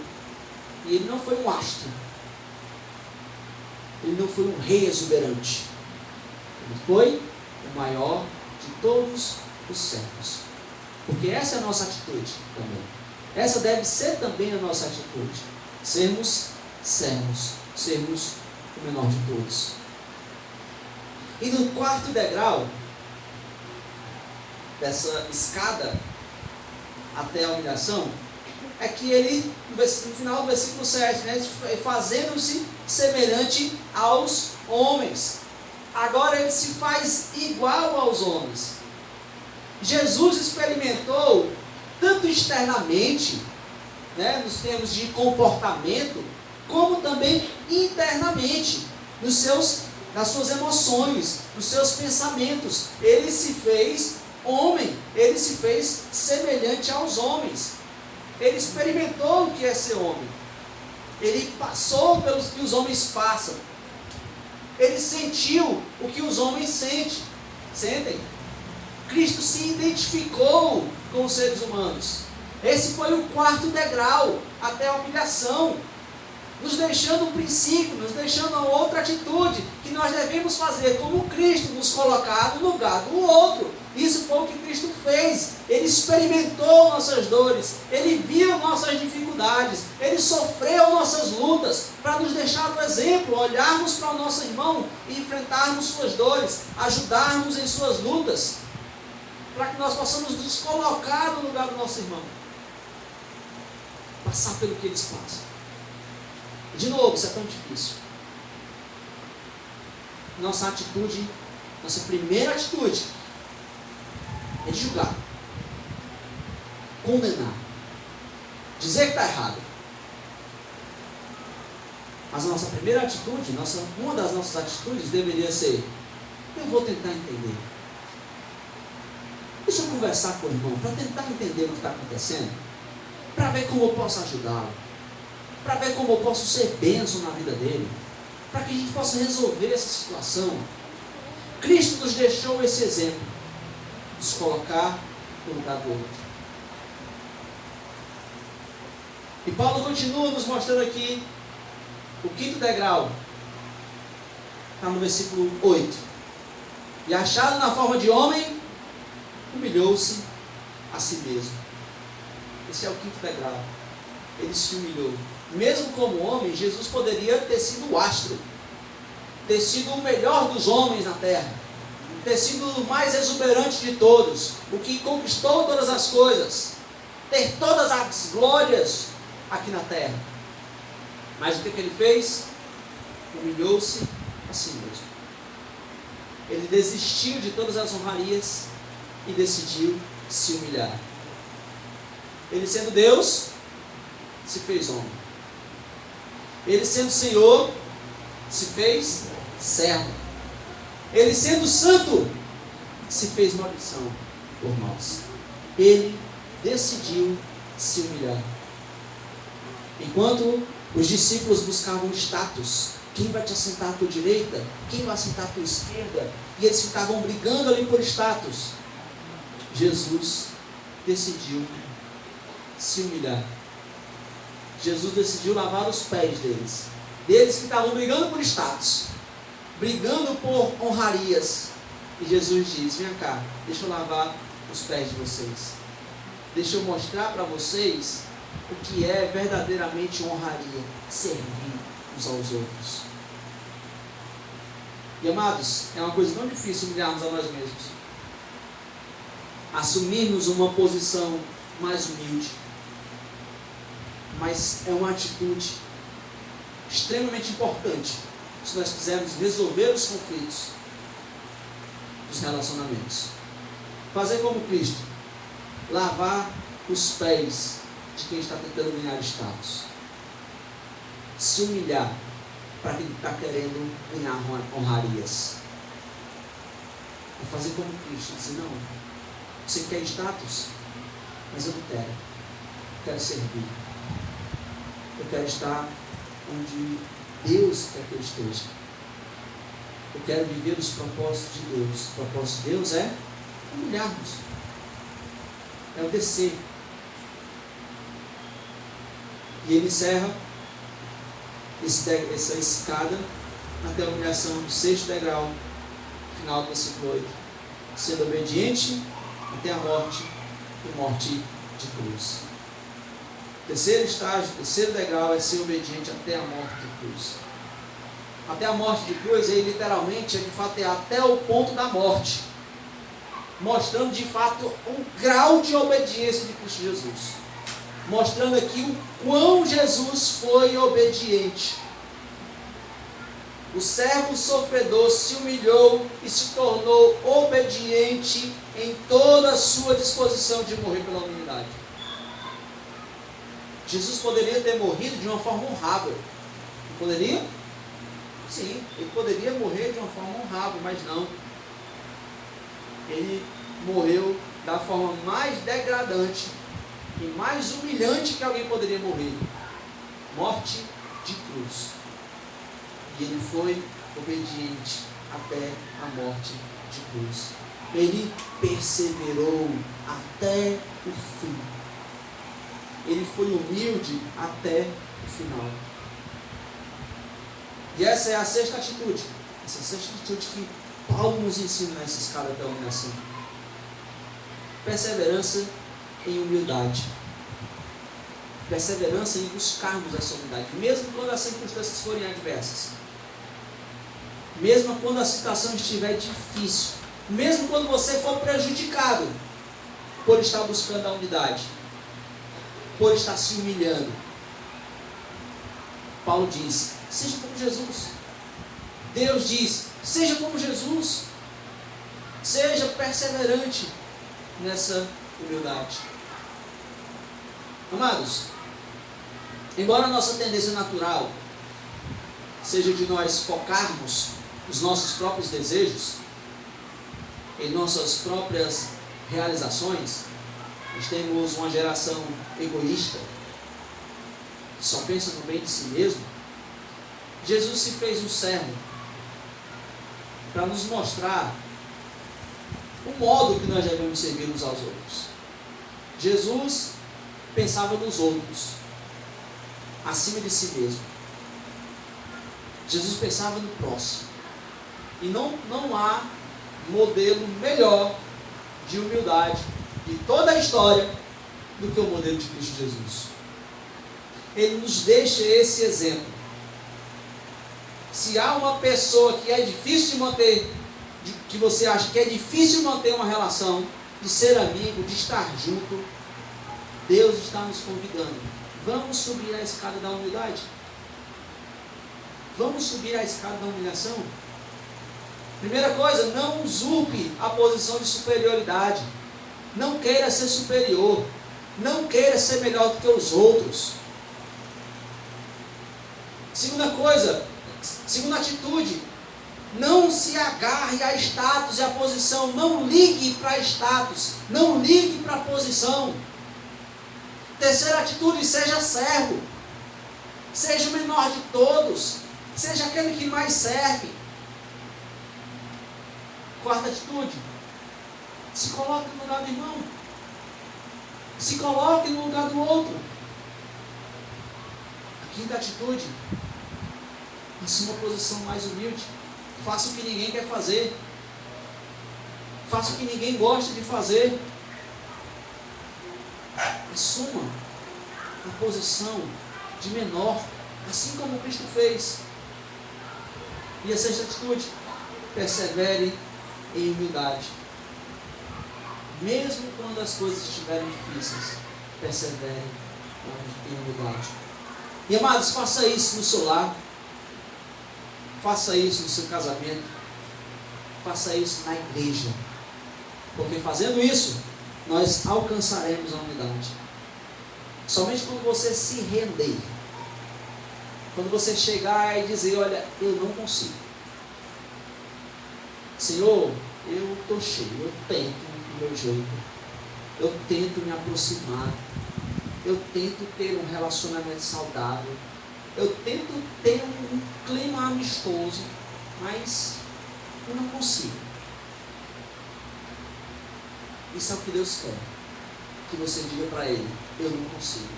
E Ele não foi um astro. Ele não foi um rei exuberante. Ele foi o maior de todos os servos. Porque essa é a nossa atitude também. Essa deve ser também a nossa atitude. Sermos servos. Sermos o menor de todos. E no quarto degrau dessa escada até a humilhação, é que ele, no final do versículo 7, né, fazendo-se semelhante aos homens. Agora ele se faz igual aos homens. Jesus experimentou, tanto externamente, né, nos termos de comportamento, como também internamente, nas suas emoções, nos seus pensamentos. Ele se fez homem, ele se fez semelhante aos homens. Ele experimentou o que é ser homem. Ele passou pelos que os homens passam. Ele sentiu o que os homens sentem. Cristo se identificou com os seres humanos. Esse foi o quarto degrau até a humilhação, nos deixando um princípio, nos deixando uma outra atitude que nós devemos fazer, como Cristo nos colocar no lugar do outro. Isso foi o que Cristo fez. Ele experimentou nossas dores, Ele viu nossas dificuldades, Ele sofreu nossas lutas, para nos deixar o exemplo, olharmos para o nosso irmão e enfrentarmos suas dores, ajudarmos em suas lutas, para que nós possamos nos colocar no lugar do nosso irmão, passar pelo que eles passam. De novo, isso é tão difícil. Nossa atitude, nossa primeira atitude é de julgar, condenar, dizer que está errado. Mas a nossa primeira atitude, uma das nossas atitudes deveria ser: eu vou tentar entender. Deixa eu conversar com o irmão para tentar entender o que está acontecendo, para ver como eu posso ajudá-lo, para ver como eu posso ser bênção na vida dele, para que a gente possa resolver essa situação. Cristo nos deixou esse exemplo, nos colocar no lugar do outro. E Paulo continua nos mostrando aqui o quinto degrau, está no versículo 8. E achado na forma de homem, humilhou-se a si mesmo. Esse é o quinto degrau. Ele se humilhou. Mesmo como homem, Jesus poderia ter sido o astro, ter sido o melhor dos homens na terra, ter sido o mais exuberante de todos, o que conquistou todas as coisas, ter todas as glórias aqui na terra. Mas o que ele fez? Humilhou-se a si mesmo. Ele desistiu de todas as honrarias e decidiu se humilhar. Ele sendo Deus, se fez homem. Ele sendo Senhor, se fez servo. Ele sendo santo, se fez maldição por nós. Ele decidiu se humilhar. Enquanto os discípulos buscavam status, quem vai te assentar à tua direita, quem vai assentar à tua esquerda, e eles ficavam brigando ali por status, Jesus decidiu se humilhar. Jesus decidiu lavar os pés deles que estavam brigando por status, brigando por honrarias. E Jesus diz: vem cá, deixa eu lavar os pés de vocês, deixa eu mostrar para vocês o que é verdadeiramente honraria, servir uns aos outros. E amados, é uma coisa tão difícil humilharmos a nós mesmos, assumirmos uma posição mais humilde, mas é uma atitude extremamente importante se nós quisermos resolver os conflitos dos relacionamentos. Fazer como Cristo, lavar os pés de quem está tentando ganhar status, se humilhar para quem está querendo ganhar honrarias, e fazer como Cristo, dizer: não, você quer status, mas eu não quero, eu quero servir, eu quero estar onde Deus quer que eu esteja, eu quero viver os propósitos de Deus. O propósito de Deus é humilhar-nos, é o descer. E ele encerra essa escada até a humilhação do sexto degrau, final do versículo 8, sendo obediente até a morte e morte de cruz. Terceiro estágio, terceiro degrau é ser obediente até a morte de cruz. Até a morte de cruz, aí literalmente, de fato, é até o ponto da morte, mostrando de fato um grau de obediência de Cristo Jesus, mostrando aqui o quão Jesus foi obediente. O servo sofredor se humilhou e se tornou obediente em toda a sua disposição de morrer pela humanidade. Jesus poderia ter morrido de uma forma honrável. Poderia? Sim, ele poderia morrer de uma forma honrável, mas não. Ele morreu da forma mais degradante e mais humilhante que alguém poderia morrer: morte de cruz. E ele foi obediente até a morte de cruz. Ele perseverou até o fim. Ele foi humilde até o final. E essa é a sexta atitude. Essa é a sexta atitude que Paulo nos ensina nessa escala da humilhação. Perseverança em humildade. Perseverança em buscarmos essa humildade, mesmo quando as circunstâncias forem adversas, mesmo quando a situação estiver difícil, mesmo quando você for prejudicado por estar buscando a unidade, por estar se humilhando. Paulo diz: seja como Jesus. Deus diz: seja como Jesus. Seja perseverante nessa humildade. Amados, embora a nossa tendência natural seja de nós focarmos os nossos próprios desejos, em nossas próprias realizações, nós temos uma geração egoísta, que só pensa no bem de si mesmo. Jesus se fez um servo para nos mostrar o modo que nós devemos servir uns aos outros. Jesus pensava nos outros, acima de si mesmo. Jesus pensava no próximo. E não há modelo melhor de humildade de toda a história do que o modelo de Cristo Jesus. Ele nos deixa esse exemplo. Se há uma pessoa que é difícil de manter, que você acha que é difícil manter uma relação, de ser amigo, de estar junto, Deus está nos convidando. Vamos subir a escada da humildade? Vamos subir a escada da humilhação? Primeira coisa, não usurpe a posição de superioridade. Não queira ser superior. Não queira ser melhor do que os outros. Segunda atitude, não se agarre a status e a posição. Não ligue para status. Não ligue para posição. Terceira atitude, seja servo. Seja o menor de todos. Seja aquele que mais serve. Quarta atitude, se coloque no lugar do irmão. Se coloque no lugar do outro. A quinta atitude, assuma uma posição mais humilde. Faça o que ninguém quer fazer. Faça o que ninguém gosta de fazer. Assuma a posição de menor, assim como Cristo fez. E a sexta atitude, persevere em humildade. Mesmo quando as coisas estiverem difíceis, persevere em humildade. E amados, faça isso no seu lar. Faça isso no seu casamento. Faça isso na igreja. Porque fazendo isso, nós alcançaremos a humildade. Somente quando você se render. Quando você chegar e dizer, olha, eu não consigo. Senhor, eu estou cheio, eu tento do meu jeito. Eu tento me aproximar. Eu tento ter um relacionamento saudável. Eu tento ter um clima amistoso. Mas eu não consigo. Isso é o que Deus quer. Que você diga para Ele, eu não consigo.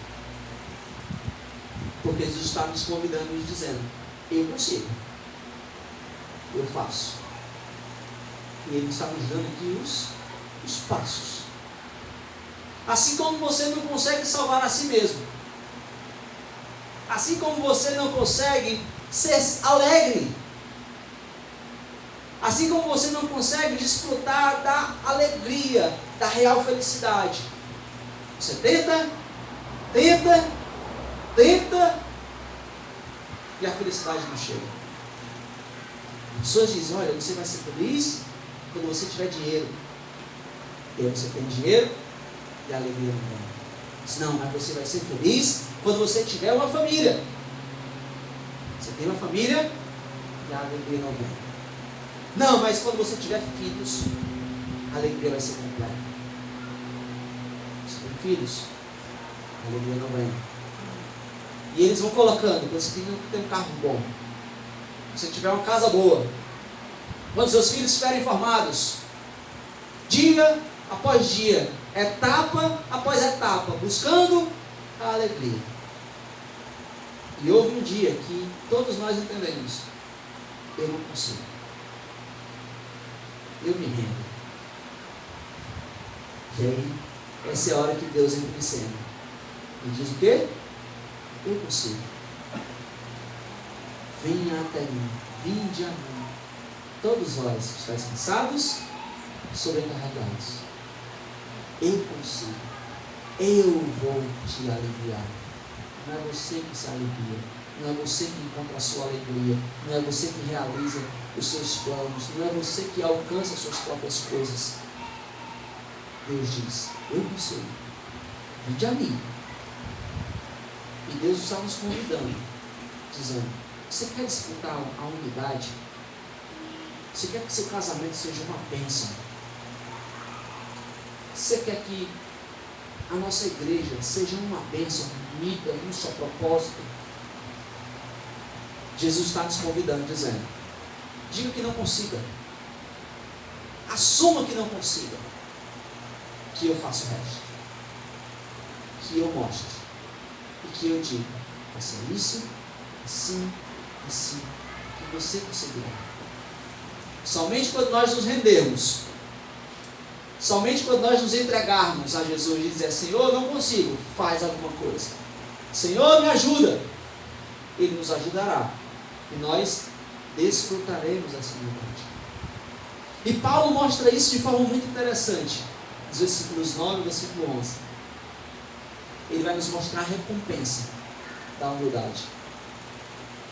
Porque Jesus está nos convidando e nos dizendo, eu consigo. Eu faço. E Ele está nos dando aqui os passos. Assim como você não consegue salvar a si mesmo. Assim como você não consegue ser alegre. Assim como você não consegue desfrutar da alegria, da real felicidade. Você tenta, e a felicidade não chega. As pessoas dizem, olha, você vai ser feliz quando você tiver dinheiro. E aí você tem dinheiro e a alegria não vem. Diz, não, mas você vai ser feliz quando você tiver uma família. Você tem uma família e a alegria não vem. Não, mas quando você tiver filhos, a alegria vai ser completa. Você tem filhos, a alegria não vem. E eles vão colocando, quando você tem um carro bom, se você tiver uma casa boa, quando seus filhos estiverem formados, dia após dia, etapa após etapa, buscando a alegria. E houve um dia que todos nós entendemos, eu não consigo. Eu me rendo. E aí, essa é a hora que Deus entra em cena. E diz o quê? Eu consigo. Venha até mim, vinde a mim, todos vós que estáis cansados, sobrecarregados. Eu consigo. Eu vou te aliviar. Não é você que se alivia. Não é você que encontra a sua alegria. Não é você que realiza os seus planos. Não é você que alcança as suas próprias coisas. Deus diz, eu consigo. Vinde a mim. E Deus está nos convidando, dizendo, você quer disputar a unidade? Você quer que seu casamento seja uma bênção? Você quer que a nossa igreja seja uma bênção, unida, um só propósito? Jesus está nos convidando, dizendo: diga que não consiga, assuma que não consiga, que eu faço o resto, que eu mostre, e que eu diga: vai ser isso, assim, assim, que você conseguirá. Somente quando nós nos rendermos, somente quando nós nos entregarmos a Jesus e dizer: Senhor, não consigo, faz alguma coisa, Senhor, me ajuda, Ele nos ajudará, e nós desfrutaremos essa humildade. E Paulo mostra isso de forma muito interessante, nos versículos 9 e versículo 11. Ele vai nos mostrar a recompensa da humildade.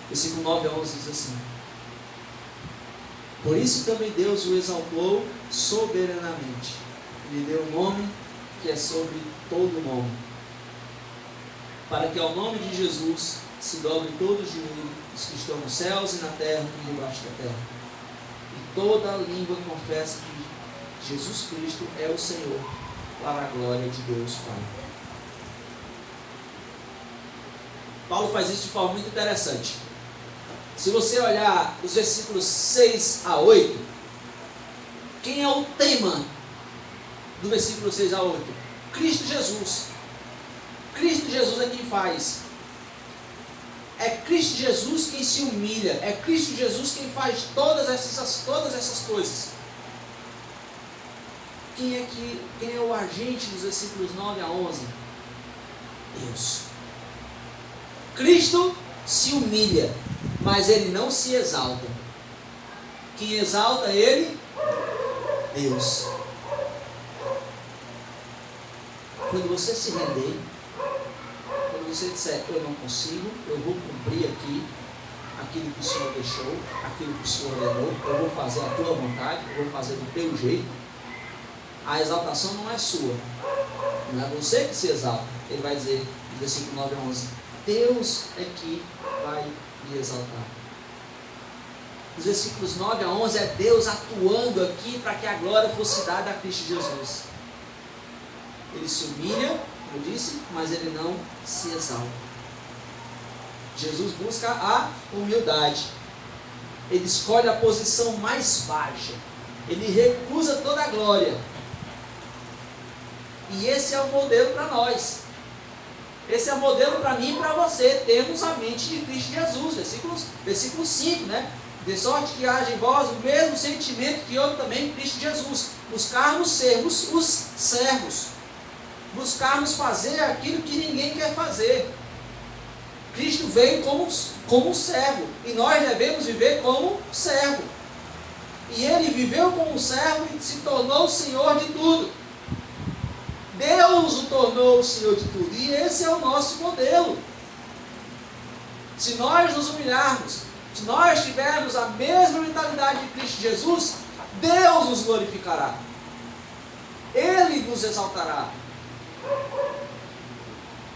Versículo 9 a 11 diz assim: por isso também Deus o exaltou soberanamente, lhe deu um nome que é sobre todo nome, para que ao nome de Jesus se dobre todo o joelho dos que estão nos céus e na terra e debaixo da terra, e toda a língua confessa que Jesus Cristo é o Senhor, para a glória de Deus Pai. Paulo faz isso de forma muito interessante. Se você olhar os versículos 6 a 8, quem é o tema do versículo 6 a 8? Cristo Jesus. Cristo Jesus é quem faz. É Cristo Jesus quem se humilha. É Cristo Jesus quem faz todas essas coisas. Quem é o agente dos versículos 9 a 11? Deus. Cristo se humilha, mas Ele não se exalta. Quem exalta Ele? Deus. Quando você se render, quando você disser: eu não consigo, eu vou cumprir aqui aquilo que o Senhor deixou, aquilo que o Senhor ordenou, eu vou fazer a tua vontade, eu vou fazer do teu jeito, a exaltação não é sua, não é você que se exalta. Ele vai dizer, no versículo 9 a 11, Deus é que vai lhe exaltar. Os versículos 9 a 11 é Deus atuando aqui para que a glória fosse dada a Cristo Jesus. Ele se humilha, como eu disse, mas ele não se exalta. Jesus busca a humildade. Ele escolhe a posição mais baixa. Ele recusa toda a glória. E esse é o modelo para nós. Esse é o modelo para mim e para você. Temos a mente de Cristo Jesus. Versículo 5, né? De sorte que haja em vós o mesmo sentimento que houve também em Cristo Jesus. Buscarmos sermos os servos. Buscarmos fazer aquilo que ninguém quer fazer. Cristo veio como um servo. E nós devemos viver como servo. E Ele viveu como um servo e se tornou o Senhor de tudo. Deus o tornou o Senhor de tudo. E esse é o nosso modelo. Se nós nos humilharmos, se nós tivermos a mesma mentalidade de Cristo Jesus, Deus nos glorificará. Ele nos exaltará.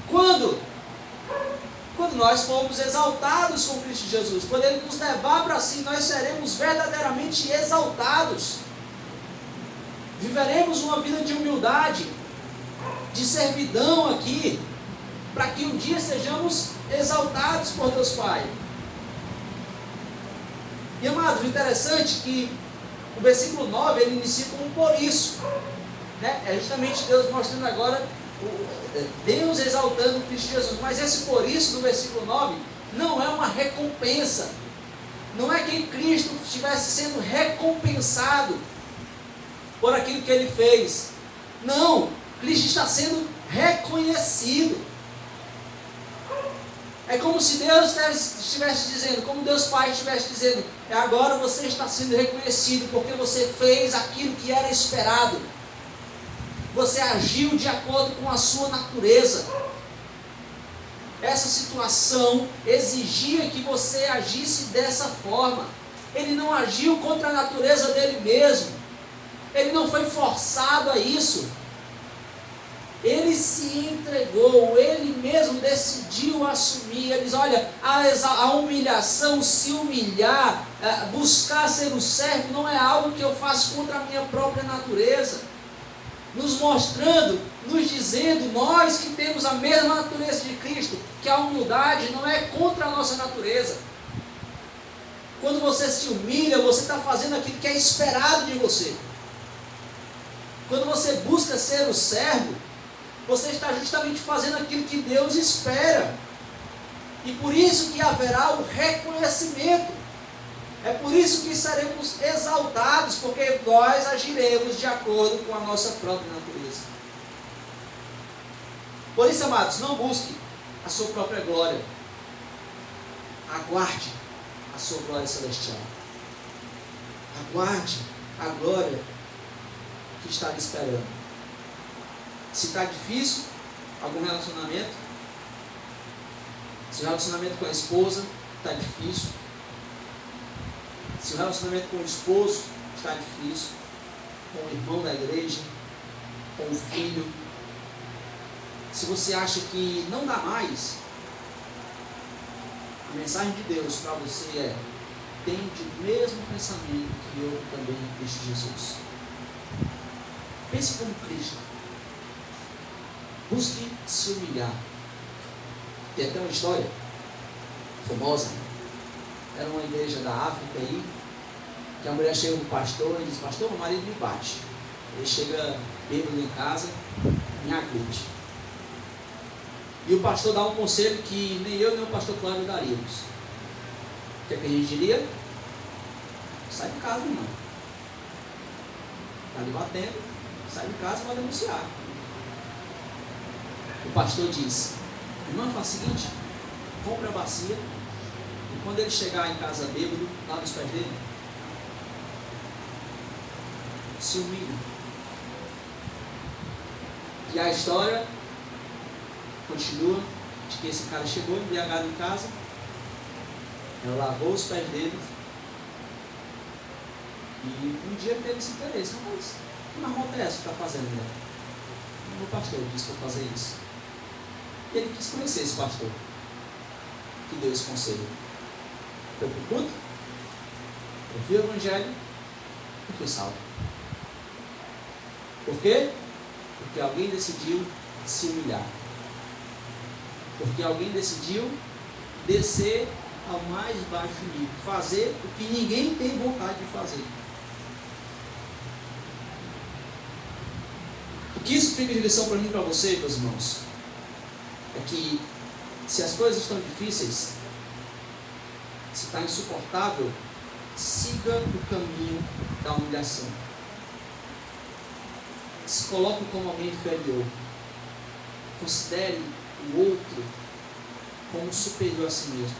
Quando nós formos exaltados com Cristo Jesus, quando Ele nos levar para si, nós seremos verdadeiramente exaltados. Viveremos uma vida de humildade, de servidão aqui, para que um dia sejamos exaltados por Deus Pai. E amados, o interessante é que o versículo 9, ele inicia como por isso, né? É justamente Deus mostrando agora, Deus exaltando Cristo Jesus. Mas esse por isso do versículo 9, não é uma recompensa. Não é que Cristo estivesse sendo recompensado por aquilo que Ele fez. Não, Cristo está sendo reconhecido. É como se Deus estivesse dizendo, como Deus Pai estivesse dizendo: agora você está sendo reconhecido, porque você fez aquilo que era esperado. Você agiu de acordo com a sua natureza. Essa situação exigia que você agisse dessa forma. Ele não agiu contra a natureza dele mesmo. Ele não foi forçado a isso. Ele se entregou, ele mesmo decidiu assumir. Ele diz: olha, a humilhação, se humilhar, buscar ser o servo, não é algo que eu faço contra a minha própria natureza. nos mostrando, nos dizendo, nós que temos a mesma natureza de Cristo, que a humildade não é contra a nossa natureza. Quando você se humilha, você está fazendo aquilo que é esperado de você. Quando você busca ser o servo, você está justamente fazendo aquilo que Deus espera. E por isso que haverá o reconhecimento. É por isso que seremos exaltados, porque nós agiremos de acordo com a nossa própria natureza. Por isso, amados, não busque a sua própria glória. Aguarde a sua glória celestial. Aguarde a glória que está lhe esperando. Se está difícil algum relacionamento, se o relacionamento com a esposa está difícil, se o relacionamento com o esposo está difícil, com o irmão da igreja, com o filho, se você acha que não dá mais, a mensagem de Deus para você é: tende o mesmo pensamento que eu também em Cristo Jesus. Pense como Cristo. Busque se humilhar. Tem até uma história famosa. Era uma igreja da África aí, que a mulher chega para o pastor e diz: pastor, meu marido me bate. Ele chega bêbado em casa, me agride. E o pastor dá um conselho que nem eu nem o pastor Cláudio daríamos. O que é que a gente diria? Sai de casa, irmão. Está lhe batendo, sai de casa e vai denunciar. O pastor diz: irmão, faz o seguinte, compre a bacia, e quando ele chegar em casa bêbado, lá nos pés dele, se humilhe. E a história continua de que esse cara chegou embriagado em casa, ela lavou os pés dele, e um dia teve esse interesse: mas que marmota é essa que está fazendo, né? O meu pastor disse para fazer isso. E ele quis conhecer esse pastor que deu esse conselho. Foi para o culto, ouviu o evangelho e foi salvo. Por quê? Porque alguém decidiu se humilhar. Porque alguém decidiu descer ao mais baixo nível, fazer o que ninguém tem vontade de fazer. O que isso fica de lição para mim e para você, meus irmãos, é que se as coisas estão difíceis, se está insuportável, siga o caminho da humilhação. Se coloque como alguém inferior. Considere o outro como superior a si mesmo.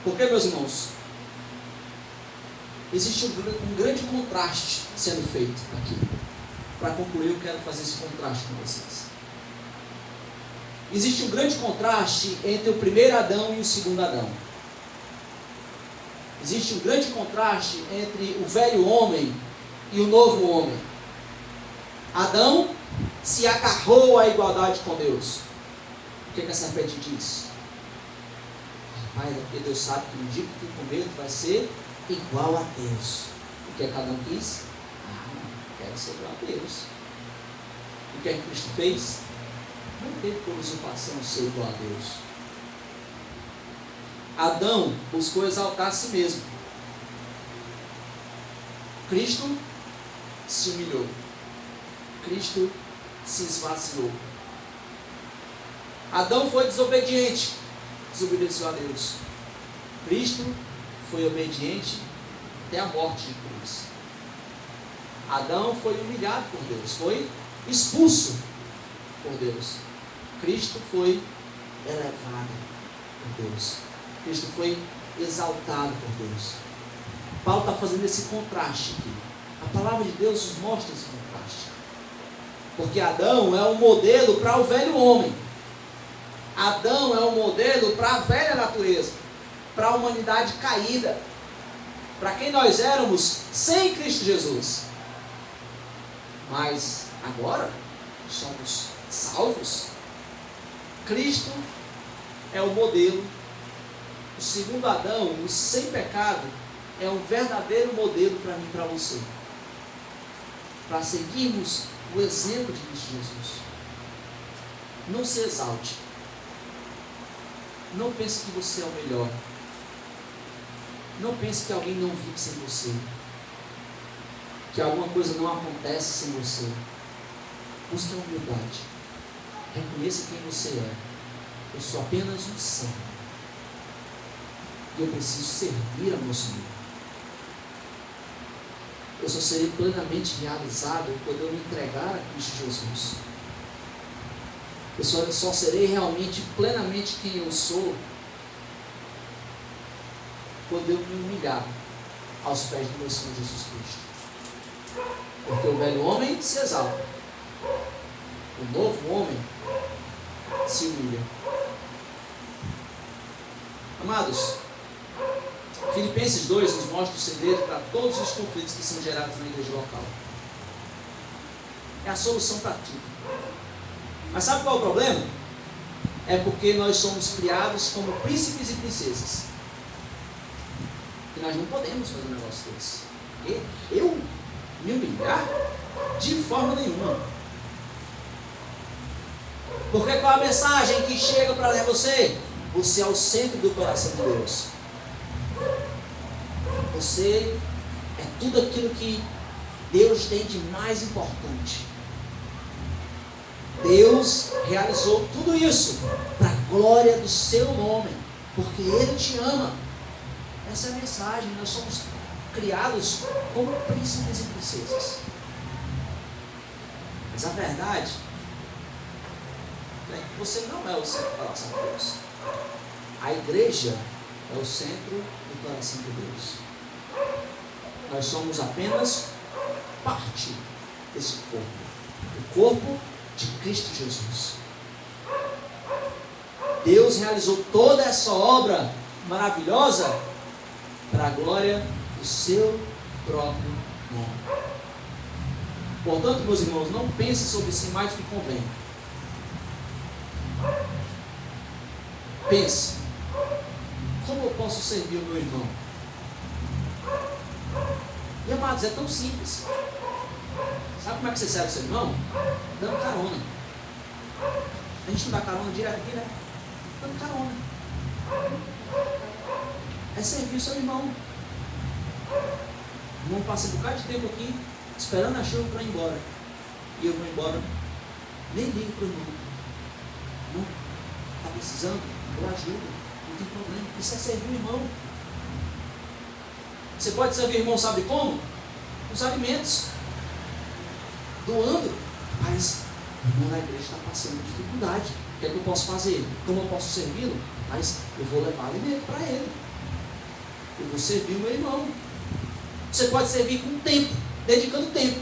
Porque, meus irmãos, existe um grande contraste sendo feito aqui. Para concluir, eu quero fazer esse contraste com vocês. Existe um grande contraste entre o primeiro Adão e o segundo Adão. Existe um grande contraste entre o velho homem e o novo homem. Adão se agarrou à igualdade com Deus. O que a serpente diz? Rapaz, é porque Deus sabe que no dia que tu comer, tu vai ser igual a Deus. O que cada um quis? Quero ser igual a Deus. O que Cristo fez? Não teve por usurpação ser igual a Deus. Adão buscou exaltar a si mesmo. Cristo se humilhou. Cristo se esvaziou. Adão foi desobediente, desobedeceu a Deus. Cristo foi obediente até a morte de cruz. Adão foi humilhado por Deus, foi expulso por Deus. Cristo foi elevado por Deus. Cristo foi exaltado por Deus. Paulo está fazendo esse contraste aqui. A palavra de Deus nos mostra esse contraste. Porque Adão é um modelo para o velho homem. Adão é um modelo para a velha natureza, para a humanidade caída, para quem nós éramos sem Cristo Jesus. Mas agora somos salvos. Cristo é o modelo. O segundo Adão, o sem pecado, é um verdadeiro modelo para mim e para você. para seguirmos o exemplo de Cristo Jesus. Não se exalte. Não pense que você é o melhor. Não pense que alguém não vive sem você. Que alguma coisa não acontece sem você. Busque a humildade. Reconheça quem você é. Eu sou apenas um servo. E eu preciso servir ao meu Senhor. Eu só serei plenamente realizado quando eu me entregar a Cristo Jesus. Eu só serei realmente, plenamente quem eu sou quando eu me humilhar aos pés do meu Senhor Jesus Cristo. Porque o velho homem se exalta. O novo homem se humilha. Amados, Filipenses 2 nos mostra o segredo para todos os conflitos que são gerados na igreja local. É a solução para tudo. Mas sabe qual é o problema? É porque nós somos criados como príncipes e princesas. E nós não podemos fazer um negócio desse. Eu me humilhar? De forma nenhuma. Porque qual a mensagem que chega para você? Você é o centro do coração de Deus. Você é tudo aquilo que Deus tem de mais importante. Deus realizou tudo isso para a glória do seu nome, porque Ele te ama. Essa é a mensagem. Nós somos criados como príncipes e princesas. Mas a verdade é que você não é o centro do coração de Deus. A igreja é o centro do coração de Deus. Nós somos apenas parte desse corpo. O corpo de Cristo Jesus. Deus realizou toda essa obra maravilhosa para a glória do seu próprio nome. Portanto, meus irmãos, não pense sobre si mais do que convém. Pense: como eu posso servir o meu irmão? E amados, é tão simples. Sabe como é que você serve o seu irmão? Dando carona. A gente não dá carona direto aqui, né? Dando carona. É servir o seu irmão. O irmão passa um bocado de tempo aqui, esperando a chuva para ir embora. E eu vou embora, nem ligo para o irmão. Não, está precisando, eu ajudo, não tem problema. Isso é servir o irmão. Você pode servir o irmão, sabe como? Os alimentos. Doando. Mas o irmão na igreja está passando dificuldade. O que é que eu posso fazer? Como eu posso servi-lo? Mas eu vou levar alimento para ele. Eu vou servir o meu irmão. Você pode servir com tempo, dedicando tempo.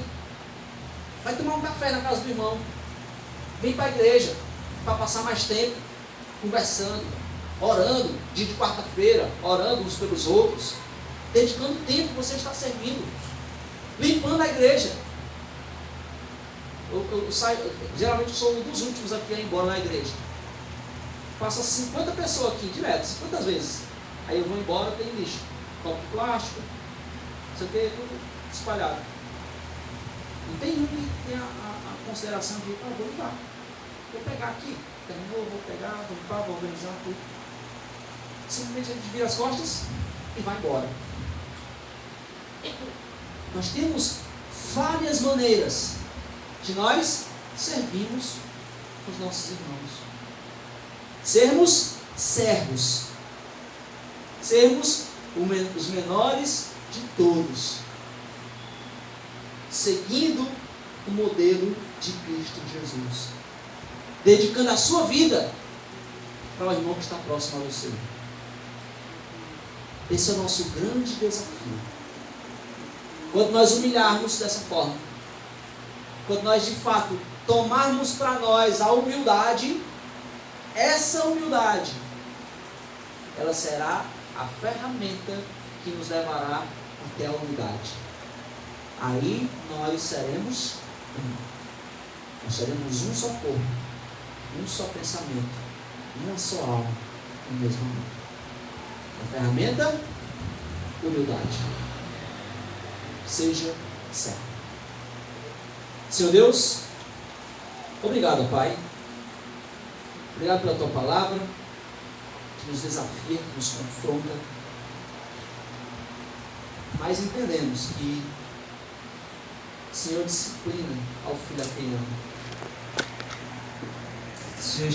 Vai tomar um café na casa do irmão. Vem para a igreja para passar mais tempo conversando, orando, dia de quarta-feira, orando uns pelos outros. Dedicando o tempo que você está servindo. Limpando a igreja. Eu saio, geralmente eu sou um dos últimos aqui a ir embora na igreja. Passa 50 pessoas aqui, direto, 50 vezes. Aí eu vou embora, tem lixo. Copo de plástico, não sei o que, tudo espalhado. Não tem um que tem a consideração de, vou limpar. Vou pegar aqui, terminou, vou pegar, vou limpar, vou organizar tudo. Simplesmente a gente vira as costas e vai embora. Nós temos várias maneiras de nós servirmos os nossos irmãos. Sermos servos. Sermos os menores de todos. Seguindo o modelo de Cristo Jesus. Dedicando a sua vida para o irmão que está próximo a você. Esse é o nosso grande desafio. Quando nós humilharmos dessa forma, quando nós de fato tomarmos para nós a humildade, essa humildade, ela será a ferramenta que nos levará até a unidade. Aí nós seremos um. Nós seremos um só corpo, um só pensamento, uma só alma, no mesmo amor. A ferramenta, humildade. Seja servo. Senhor Deus, obrigado, Pai. Obrigado pela Tua palavra, que nos desafia, que nos confronta. Mas entendemos que o Senhor disciplina ao filho a quem ama.